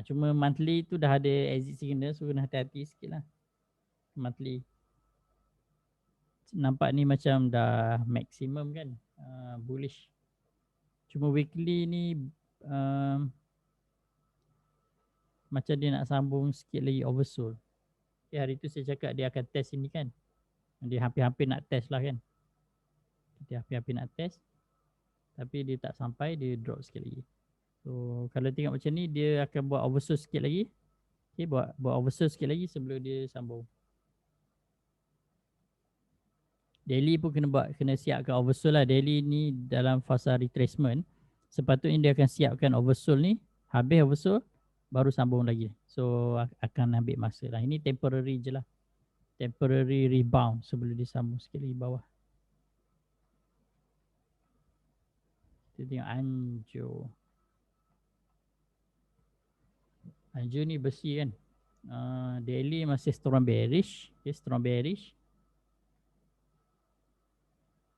Cuma monthly tu dah ada exit signal, so kena hati-hati sikit lah. Monthly nampak ni macam dah maksimum kan, bullish. Cuma weekly ni macam dia nak sambung sikit lagi oversold. Hari tu saya cakap dia akan test ini kan. Dia hampir-hampir nak test lah kan. Dia hampir-hampir nak test. Tapi dia tak sampai, dia drop sikit lagi. So kalau tengok macam ni, dia akan buat oversold sikit lagi. Okay, buat oversold sikit lagi sebelum dia sambung. Daily pun kena siapkan oversold lah. Daily ni dalam fasa retracement, sepatutnya dia akan siapkan oversold ni. Habis oversold, baru sambung lagi. So akan ambil masa lah. Ini temporary je lah. Temporary rebound sebelum dia sambung sikit lagi bawah. Kita tengok Anjo ni besi kan. Daily masih strong bearish. Okay, strong bearish.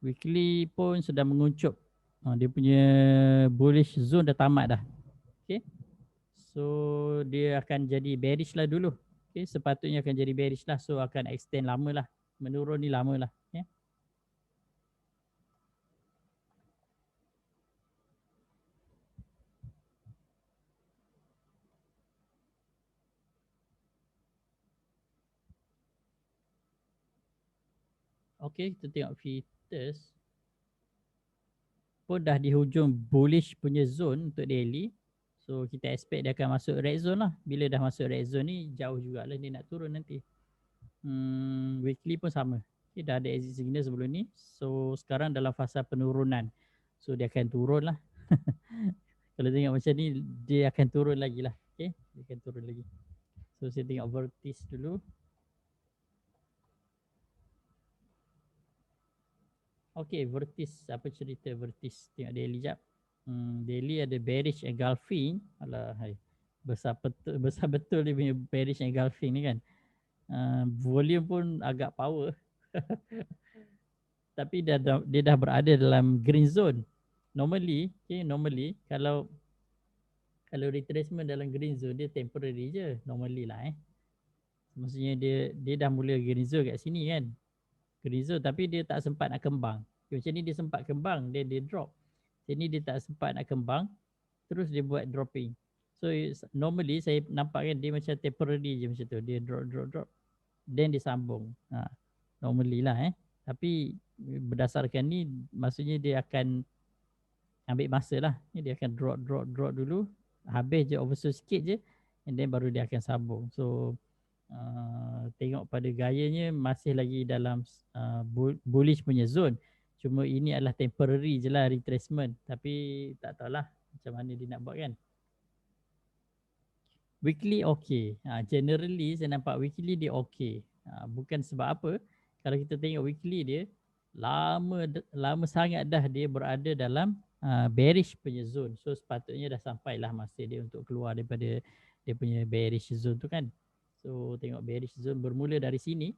Weekly pun sedang menguncup. Dia punya bullish zone dah tamat dah. Okay. So dia akan jadi bearish lah dulu. Okay, sepatutnya akan jadi bearish lah. So akan extend lama lah. Menurun ni lama lah. Okay. Okay, kita tengok Vitas pun dah di hujung bullish punya zone untuk daily. So kita expect dia akan masuk red zone lah. Bila dah masuk red zone ni jauh jugalah dia nak turun nanti. Weekly pun sama. Okay, dah ada exit signal sebelum ni. So sekarang dalam fasa penurunan. So dia akan turun lah. Kalau tengok macam ni dia akan turun lagi lah. Okay, dia akan turun lagi. So saya tengok Vertis dulu. Okay, Vertis. Apa cerita Vertis? Tengok daily jap. Daily ada bearish engulfing. Alah, hai. Besar betul dia punya bearish engulfing ni kan. Volume pun agak power. Tapi dia dah berada dalam green zone. Normally kalau retracement dalam green zone dia temporary je. Normally lah Maksudnya dia dah mula green zone kat sini kan. Green zone tapi dia tak sempat nak kembang. Macam ni dia sempat kembang, dia drop. Sini dia tak sempat nak kembang, terus dia buat dropping. So normally saya nampak kan dia macam temporary je macam tu. Dia drop. Then dia sambung. Normally lah Tapi berdasarkan ni maksudnya dia akan ambil masa lah. Dia akan drop dulu. Habis je oversold sikit je. And then baru dia akan sambung. So tengok pada gayanya masih lagi dalam bullish punya zone. Cuma ini adalah temporary je lah retracement. Tapi tak tahulah macam mana dia nak buat kan. Weekly okay. Generally saya nampak weekly dia okay. Bukan sebab apa. Kalau kita tengok weekly dia, lama sangat dah dia berada dalam bearish punya zone. So sepatutnya dah sampailah masa dia untuk keluar daripada dia punya bearish zone tu kan. So tengok bearish zone bermula dari sini.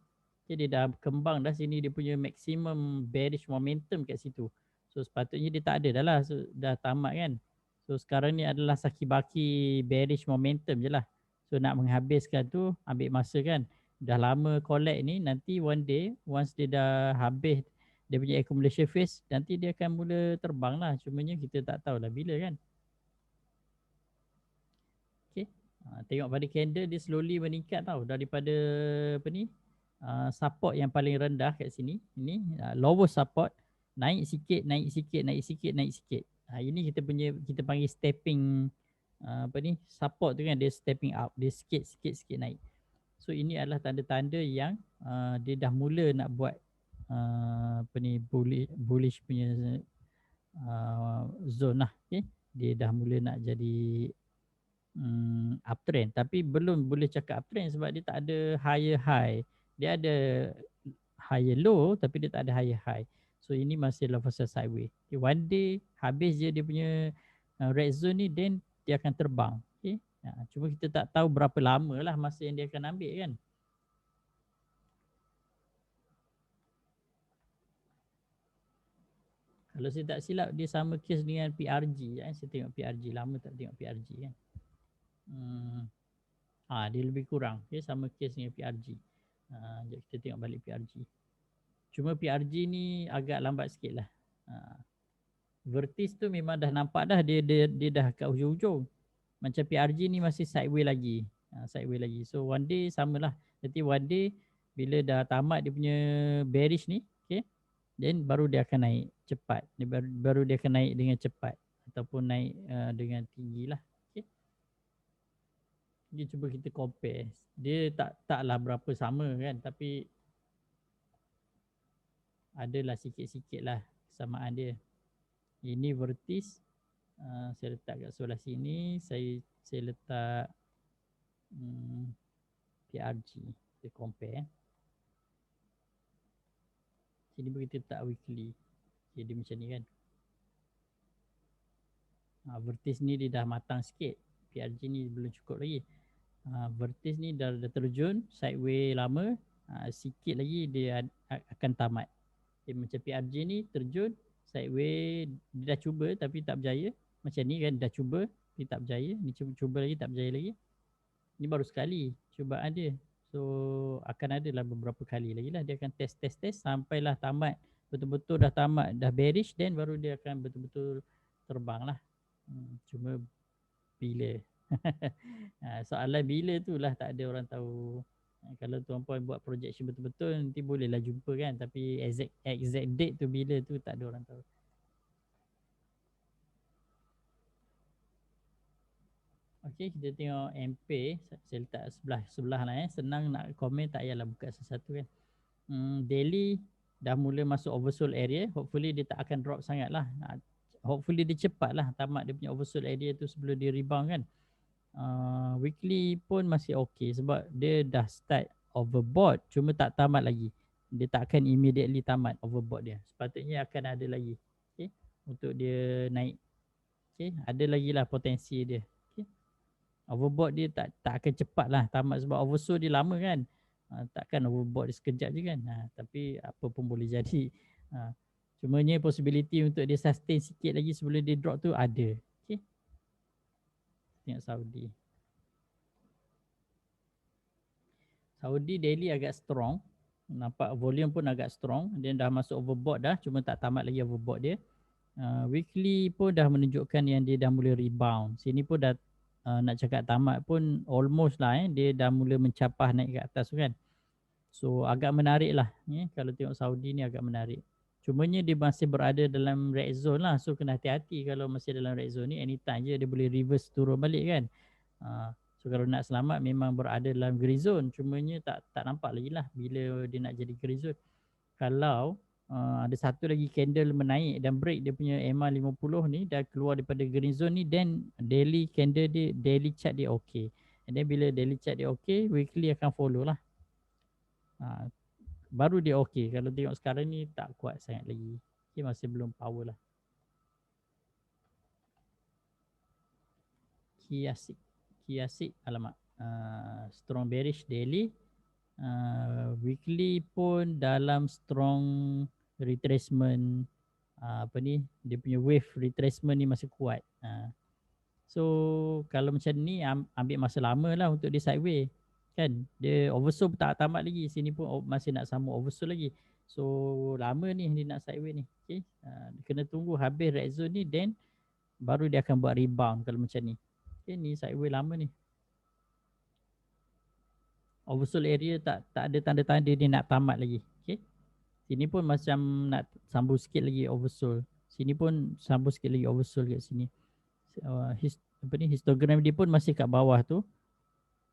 Okay, dia dah kembang dah sini dia punya maximum bearish momentum kat situ. So sepatutnya dia tak ada dah lah. So, dah tamat kan. So sekarang ni adalah saki-baki bearish momentum je lah. So nak menghabiskan tu ambil masa kan. Dah lama collect ni nanti one day once dia dah habis dia punya accumulation phase nanti dia akan mula terbang lah. Cumanya kita tak tahulah bila kan. Okay. Tengok pada candle dia slowly meningkat tau daripada apa ni support yang paling rendah kat sini. Ini lowest support naik sikit. Ini kita panggil stepping support tu kan dia stepping up, dia sikit naik. So ini adalah tanda-tanda yang dia dah mula nak buat bullish punya zone lah. Okay. Dia dah mula nak jadi uptrend, tapi belum boleh cakap uptrend sebab dia tak ada higher high. Dia ada higher low tapi dia tak ada higher high. So ini masih dalam fasa sideways. Okay, one day habis je dia punya red zone ni, then dia akan terbang. Okay. Cuma kita tak tahu berapa lama lah masa yang dia akan ambil kan. Kalau saya tak silap dia sama kes dengan PRG kan. Saya tengok PRG, lama tak tengok PRG kan. Dia lebih kurang. Okay, sama kes dengan PRG. Jom kita tengok balik PRG. Cuma PRG ni agak lambat sikit lah. Vertis tu memang dah nampak dah dia dah kat hujung-hujung. Macam PRG ni masih sideways lagi. Sideways lagi. So one day samalah. Nanti one day bila dah tamat dia punya bearish ni, okay, then baru dia akan naik cepat. Baru dia akan naik dengan cepat ataupun naik dengan tinggi lah. Okay. Jadi cuba kita compare. Dia taklah berapa sama kan, tapi adalah sikit-sikit lah kesamaan dia. Ini vertis. Saya letak kat sebelah sini. Saya letak PRG. Kita compare. Sini pun kita letak weekly. Jadi macam ni kan. Vertis ni dia dah matang sikit. PRG ni belum cukup lagi. Vertis ni dah terjun sideways lama. Sikit lagi dia akan tamat. Macam PRG ni terjun sideways, dia dah cuba tapi tak berjaya. Macam ni kan, dah cuba tapi tak berjaya. Ni cuba lagi tak berjaya lagi. Ni baru sekali cubaan dia. So akan adalah beberapa kali lagi lah. Dia akan test sampailah tamat. Betul-betul dah tamat, dah bearish, then baru dia akan betul-betul terbang lah. Cuma bila? Soalan bila tu lah tak ada orang tahu. Kalau tuan-puan buat projection betul-betul nanti bolehlah jumpa kan. Tapi exact date tu bila tu tak ada orang tahu. Okey, kita tengok MP. Saya letak sebelah lah Senang nak komen, tak payahlah buka satu-satu kan. Daily dah mula masuk oversold area. Hopefully dia tak akan drop sangat lah. Hopefully dia cepat lah tamat dia punya oversold area tu sebelum dia rebound kan. Weekly pun masih okey sebab dia dah start overbought cuma tak tamat lagi. Dia tak akan immediately tamat overbought dia. Sepatutnya akan ada lagi. Okay, untuk dia naik. Okay, ada lagi lah potensi dia. Okay. Overbought dia tak akan cepat lah tamat sebab oversold dia lama kan. Takkan overbought dia sekejap je kan. Tapi apa pun boleh jadi. Cumanya possibility untuk dia sustain sikit lagi sebelum dia drop tu ada. Okay. Tengok Saudi. Saudi daily agak strong. Nampak volume pun agak strong. Dia dah masuk overbought dah. Cuma tak tamat lagi overbought dia. Weekly pun dah menunjukkan yang dia dah mula rebound. Sini pun dah nak cakap tamat pun almost lah. Dia dah mula mencapah naik ke atas tu kan. So agak menarik lah. Kalau tengok Saudi ni agak menarik. Cumanya dia masih berada dalam red zone lah. So kena hati-hati kalau masih dalam red zone ni. Anytime je dia boleh reverse turun balik kan. So kalau nak selamat memang berada dalam green zone. Cumanya tak nampak lagi lah bila dia nak jadi green zone. Kalau ada satu lagi candle menaik dan break dia punya MA50 ni dah keluar daripada green zone ni, then daily candle dia, daily chart dia okay. And then bila daily chart dia okay, weekly akan follow lah. Baru dia okay. Kalau tengok sekarang ni tak kuat sangat lagi. Okay, masih belum power lah. Kiasik alamak. Strong bearish daily. Weekly pun dalam strong retracement. Dia punya wave retracement ni masih kuat. So kalau macam ni ambil masa lama lah untuk dia sideways. Kan dia oversold tak tamat lagi. Sini pun masih nak sambung oversold lagi. So lama ni dia nak sideways ni. Okay. Kena tunggu habis red zone ni, then baru dia akan buat rebound kalau macam ni. Okay, ni sideways lama ni. Oversold area tak ada tanda-tanda dia nak tamat lagi. Okay. Sini pun macam nak sambung sikit lagi oversold. Sini pun sambung sikit lagi oversold kat sini. Histogram dia pun masih kat bawah tu.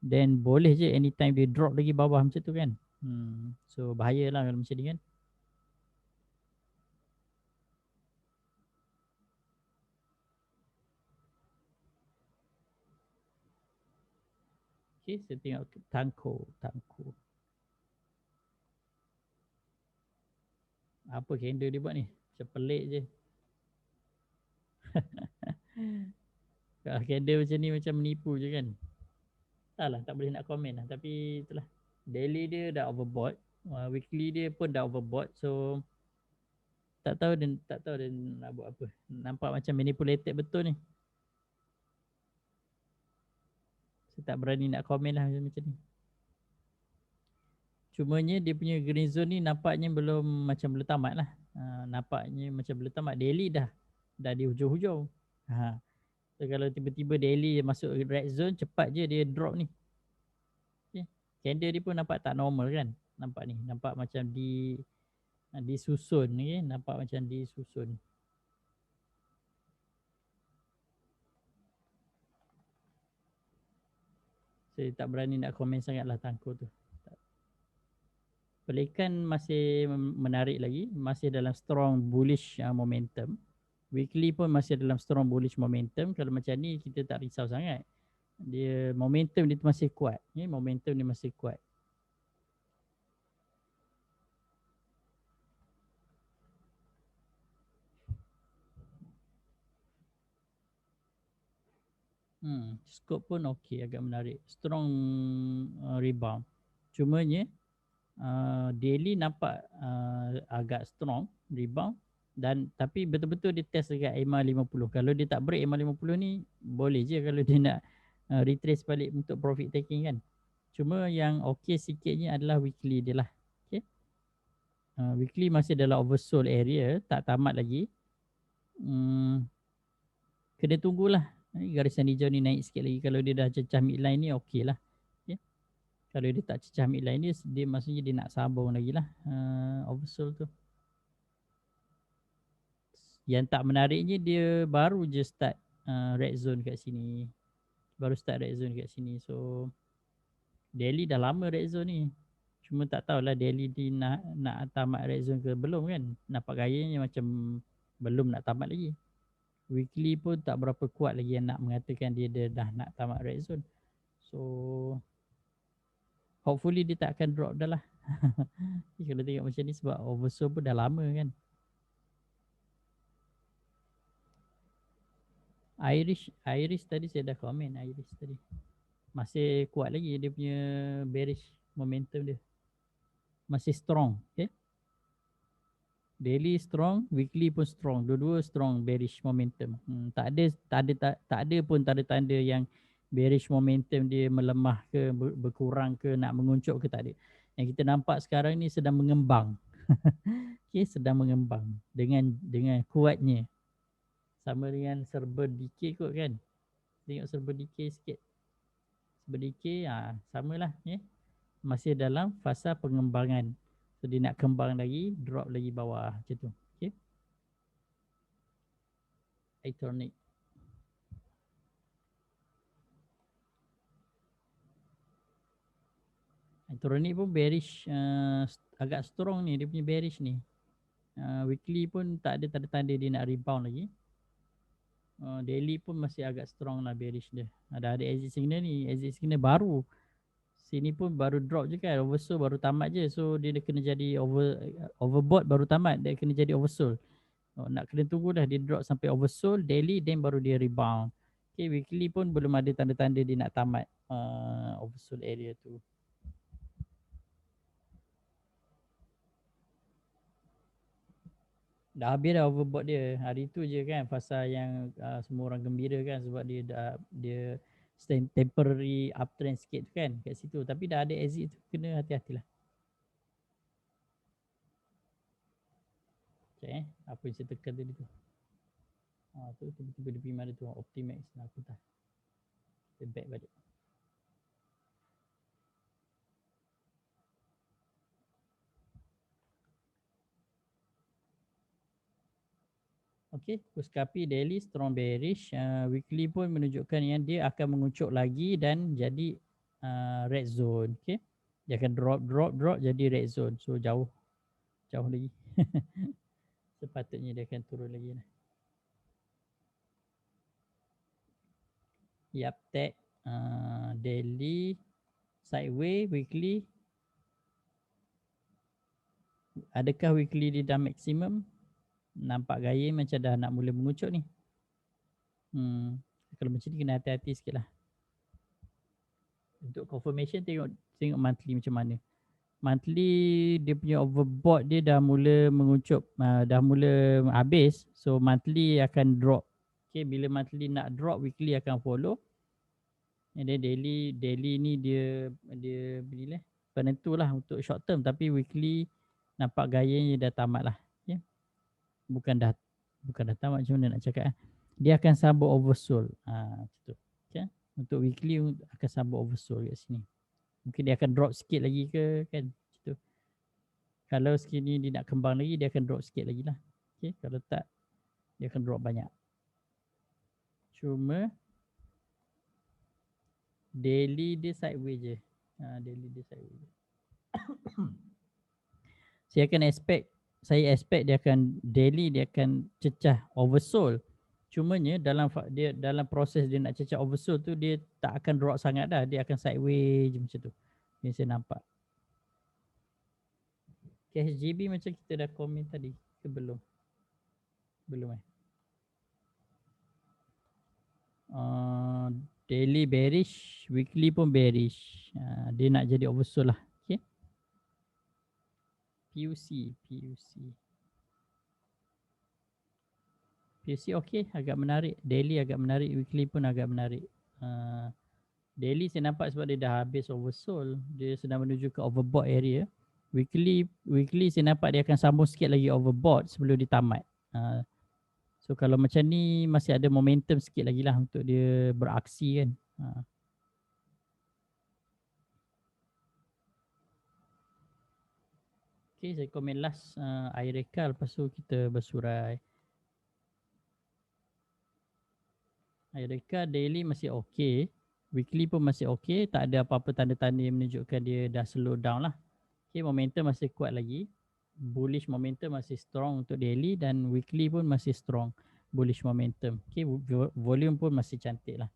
Then boleh je anytime dia drop lagi bawah macam tu kan. So bahayalah kalau macam ni kan. Okay, saya tengok Tangko. Apa candle dia buat ni? Macam pelik je. Kalau candle macam ni macam menipu je kan. Tak boleh nak komen lah. Tapi itulah. Daily dia dah overbought. Weekly dia pun dah overbought. So tak tahu dia nak buat apa. Nampak macam manipulated betul ni. Saya tak berani nak komen lah macam ni. Cumanya dia punya green zone ni nampaknya belum tamat lah. Nampaknya macam belum tamat. Daily dah di hujung-hujung. So kalau tiba-tiba daily masuk red zone, cepat je dia drop ni. Okay. Candle dia pun nampak tak normal kan. Nampak ni. Nampak macam disusun ni. Nampak macam disusun. Saya tak berani nak komen sangat lah Tangko tu. Pelikan masih menarik lagi. Masih dalam strong bullish momentum. Weekly pun masih dalam strong bullish momentum. Kalau macam ni kita tak risau sangat. Dia momentum dia masih kuat. Momentum dia masih kuat. Scope pun okey, agak menarik. Strong rebound. Cumanya daily nampak agak strong rebound tapi betul-betul dia test dekat EMA 50. Kalau dia tak break EMA 50 ni boleh je kalau dia nak retrace balik untuk profit taking kan. Cuma yang okey sikitnya adalah weekly dia lah. Okay. Weekly masih dalam oversold area, tak tamat lagi. Kena tunggulah. Garisan hijau ni naik sikit lagi. Kalau dia dah cecah midline ni okey lah. Okay. Kalau dia tak cecah midline ni, dia maksudnya dia nak sambung lagi lah oversold tu. Yang tak menariknya dia baru je start red zone kat sini. Baru start red zone kat sini. So daily dah lama red zone ni. Cuma tak tahulah daily dia nak tamat red zone ke belum kan. Nampak gayanya macam belum nak tamat lagi. Weekly pun tak berapa kuat lagi yang nak mengatakan dia dah nak tamat red zone. So hopefully dia tak akan drop dah lah. Kalau tengok macam ni sebab oversold pun dah lama kan. Irish tadi saya dah komen. Irish tadi masih kuat lagi dia punya bearish momentum dia. Masih strong. Okay. Daily strong, weekly pun strong. Dua-dua strong bearish momentum. Tak ada pun tanda-tanda yang bearish momentum dia melemah ke, berkurang ke, nak menguncuk ke, tak ada. Yang kita nampak sekarang ni sedang mengembang. Okay, sedang mengembang dengan kuatnya. Sama dengan serba decay kot kan. Tengok serba decay sikit. Serba decay samalah ya. Masih dalam fasa pengembangan. So dia nak kembang lagi, drop lagi bawah macam tu. Okay. Iconic. Iconic pun bearish, agak strong ni dia punya bearish ni. Weekly pun tak ada tanda-tanda dia nak rebound lagi. Daily pun masih agak strong lah bearish dia. Ada exit signal ni, exit signal baru. Sini pun baru drop je kan, oversold baru tamat je. So dia kena jadi overbought baru tamat, dia kena jadi oversold. Nak kena tunggu dah dia drop sampai oversold daily, then baru dia rebound. Okay, weekly pun belum ada tanda-tanda dia nak tamat oversold area tu. Dah habis dah overbought dia. Hari tu je kan fasa yang semua orang gembira kan sebab dia temporary uptrend sikit tu kan kat situ. Tapi dah ada exit tu, kena hati-hatilah. Okay, apa yang saya tekan tadi tu? Tu tiba-tiba dia pergi mana tu? Optimax lah aku tak. Kita back balik. Okay, Kuskapi daily strong bearish. Weekly pun menunjukkan yang dia akan menguncuk lagi dan jadi red zone. Okay, dia akan drop jadi red zone. So jauh lagi. Sepatutnya dia akan turun lagi lah. Yaptek daily Sideway, weekly. Adakah weekly dia dah maksimum? Nampak gaya macam dah nak mula mengucuk ni. Kalau macam ni kena hati-hati sikit lah. Untuk confirmation tengok monthly macam mana. Monthly dia punya overbought dia dah mula mengucup, dah mula habis. So monthly akan drop. Okay, bila monthly nak drop, weekly akan follow. And then daily ni dia bila penentu lah untuk short term, tapi weekly nampak gayanya dah tamat lah. Okay. Bukan dah tamat, macam mana nak cakap. Dia akan sambung oversold. Macam tu. Okay. Untuk weekly akan sambung oversold kat sini. Mungkin dia akan drop sikit lagi ke kan. Macam tu. Kalau sekini dia nak kembang lagi, dia akan drop sikit lagi lah. Okay. Kalau tak, dia akan drop banyak. Cuma daily dia sideways je. Daily dia sideways je. Saya expect dia akan daily dia akan cecah oversold. Cumanya dalam proses dia nak cecah oversold tu, dia tak akan drop sangat dah. Dia akan sideways je macam tu. Yang saya nampak. KSGB macam kita dah komen tadi ke belum? Belum daily bearish, weekly pun bearish. Dia nak jadi oversold lah. Okay. PUC okey, agak menarik. Daily agak menarik, weekly pun agak menarik. Daily saya nampak sebab dia dah habis oversold, dia sedang menuju ke overbought area. Weekly saya nampak dia akan sambung sikit lagi overbought sebelum dia tamat. So kalau macam ni masih ada momentum sikit lagi lah untuk dia beraksi kan. Okay, saya komen last IRECA, lepas tu kita bersurai. IRECA daily masih okey, weekly pun masih okey, tak ada apa-apa tanda-tanda yang menunjukkan dia dah slow down lah. Okay, momentum masih kuat lagi. Bullish momentum masih strong untuk daily, dan weekly pun masih strong bullish momentum. Okay, volume pun masih cantik lah.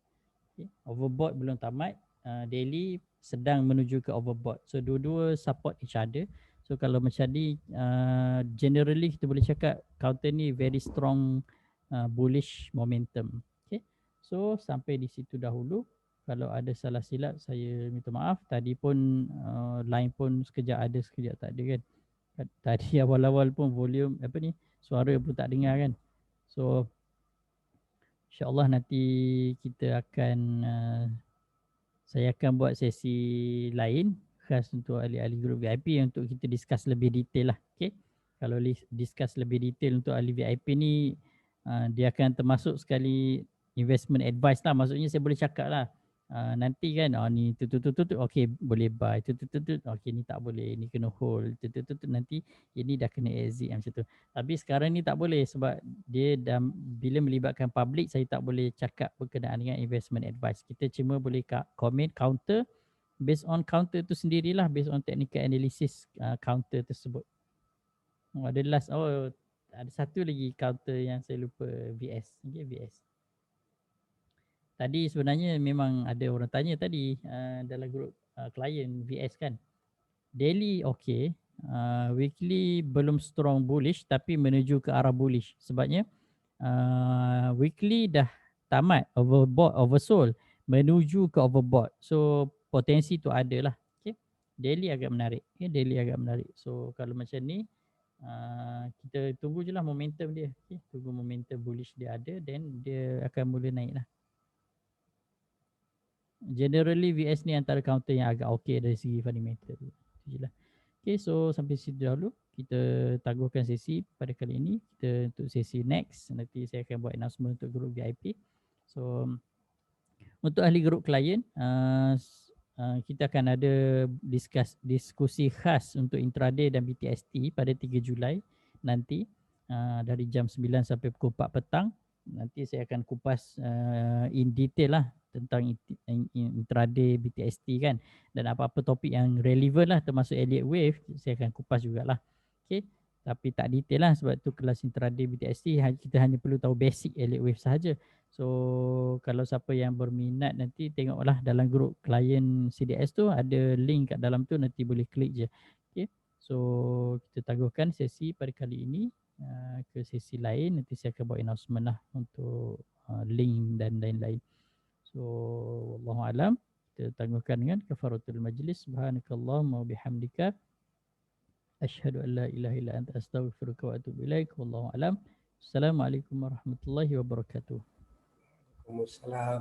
Okay, overbought belum tamat, daily sedang menuju ke overbought. So dua-dua support each other. So kalau macam ni, generally kita boleh cakap counter ni very strong bullish momentum. Okay, so sampai di situ dahulu. Kalau ada salah silap saya minta maaf. Tadi pun line pun sekejap ada sekejap tak ada kan. Tadi awal-awal pun volume suara pun tak dengar kan. So insyaAllah nanti kita akan saya akan buat sesi lain khas untuk ahli-ahli grup VIP untuk kita discuss lebih detail lah. Okay. Kalau discuss lebih detail untuk ahli VIP ni, dia akan termasuk sekali investment advice lah. Maksudnya saya boleh cakap lah, nanti kan ni okey boleh buy, okey ni tak boleh, ni kena hold, nanti ini dah kena exit macam tu. Tapi sekarang ni tak boleh sebab dia dah, bila melibatkan public, saya tak boleh cakap berkenaan dengan investment advice. Kita cuma boleh komen counter based on counter tu sendirilah, based on technical analysis counter tersebut. Ada satu lagi counter yang saya lupa, VS. Okay, VS. Tadi sebenarnya memang ada orang tanya tadi dalam grup klien VS kan. Daily okey, weekly belum strong bullish tapi menuju ke arah bullish. Sebabnya weekly dah tamat overbought, oversold, menuju ke overbought. So potensi tu ada lah. Okay. Daily agak menarik. Okay, daily agak menarik. So kalau macam ni, kita tunggu je lah momentum dia. Okay. Tunggu momentum bullish dia ada, then dia akan mula naik lah. Generally VS ni antara counter yang agak okey dari segi fundamental. Okay, so sampai situ dahulu. Kita tangguhkan sesi pada kali ini. Kita untuk sesi next, nanti saya akan buat announcement untuk grup VIP. So untuk ahli grup klien, kita akan ada diskusi khas untuk intraday dan BTST pada 3 Julai nanti, dari jam 9 sampai pukul 4 petang. Nanti saya akan kupas in detail lah tentang intraday BTST kan, dan apa-apa topik yang relevan lah termasuk Elliott Wave saya akan kupas jugalah. Okay. Tapi tak detail lah, sebab tu kelas intraday BTST kita hanya perlu tahu basic elite wave sahaja. So kalau siapa yang berminat nanti tengoklah dalam grup klien CDS tu ada link kat dalam tu, nanti boleh klik je. Okay. So kita tangguhkan sesi pada kali ini ke sesi lain. Nanti saya akan buat announcement lah untuk link dan lain-lain. So wallahualam, kita tangguhkan dengan kafaratul majlis. Subhanakallahumma wa bihamdika asyhadu an la ilaha illa anta astaghfiruka wa atubu ilaik. Wallahu alam. Assalamualaikum warahmatullahi wabarakatuh. Waalaikumsalam.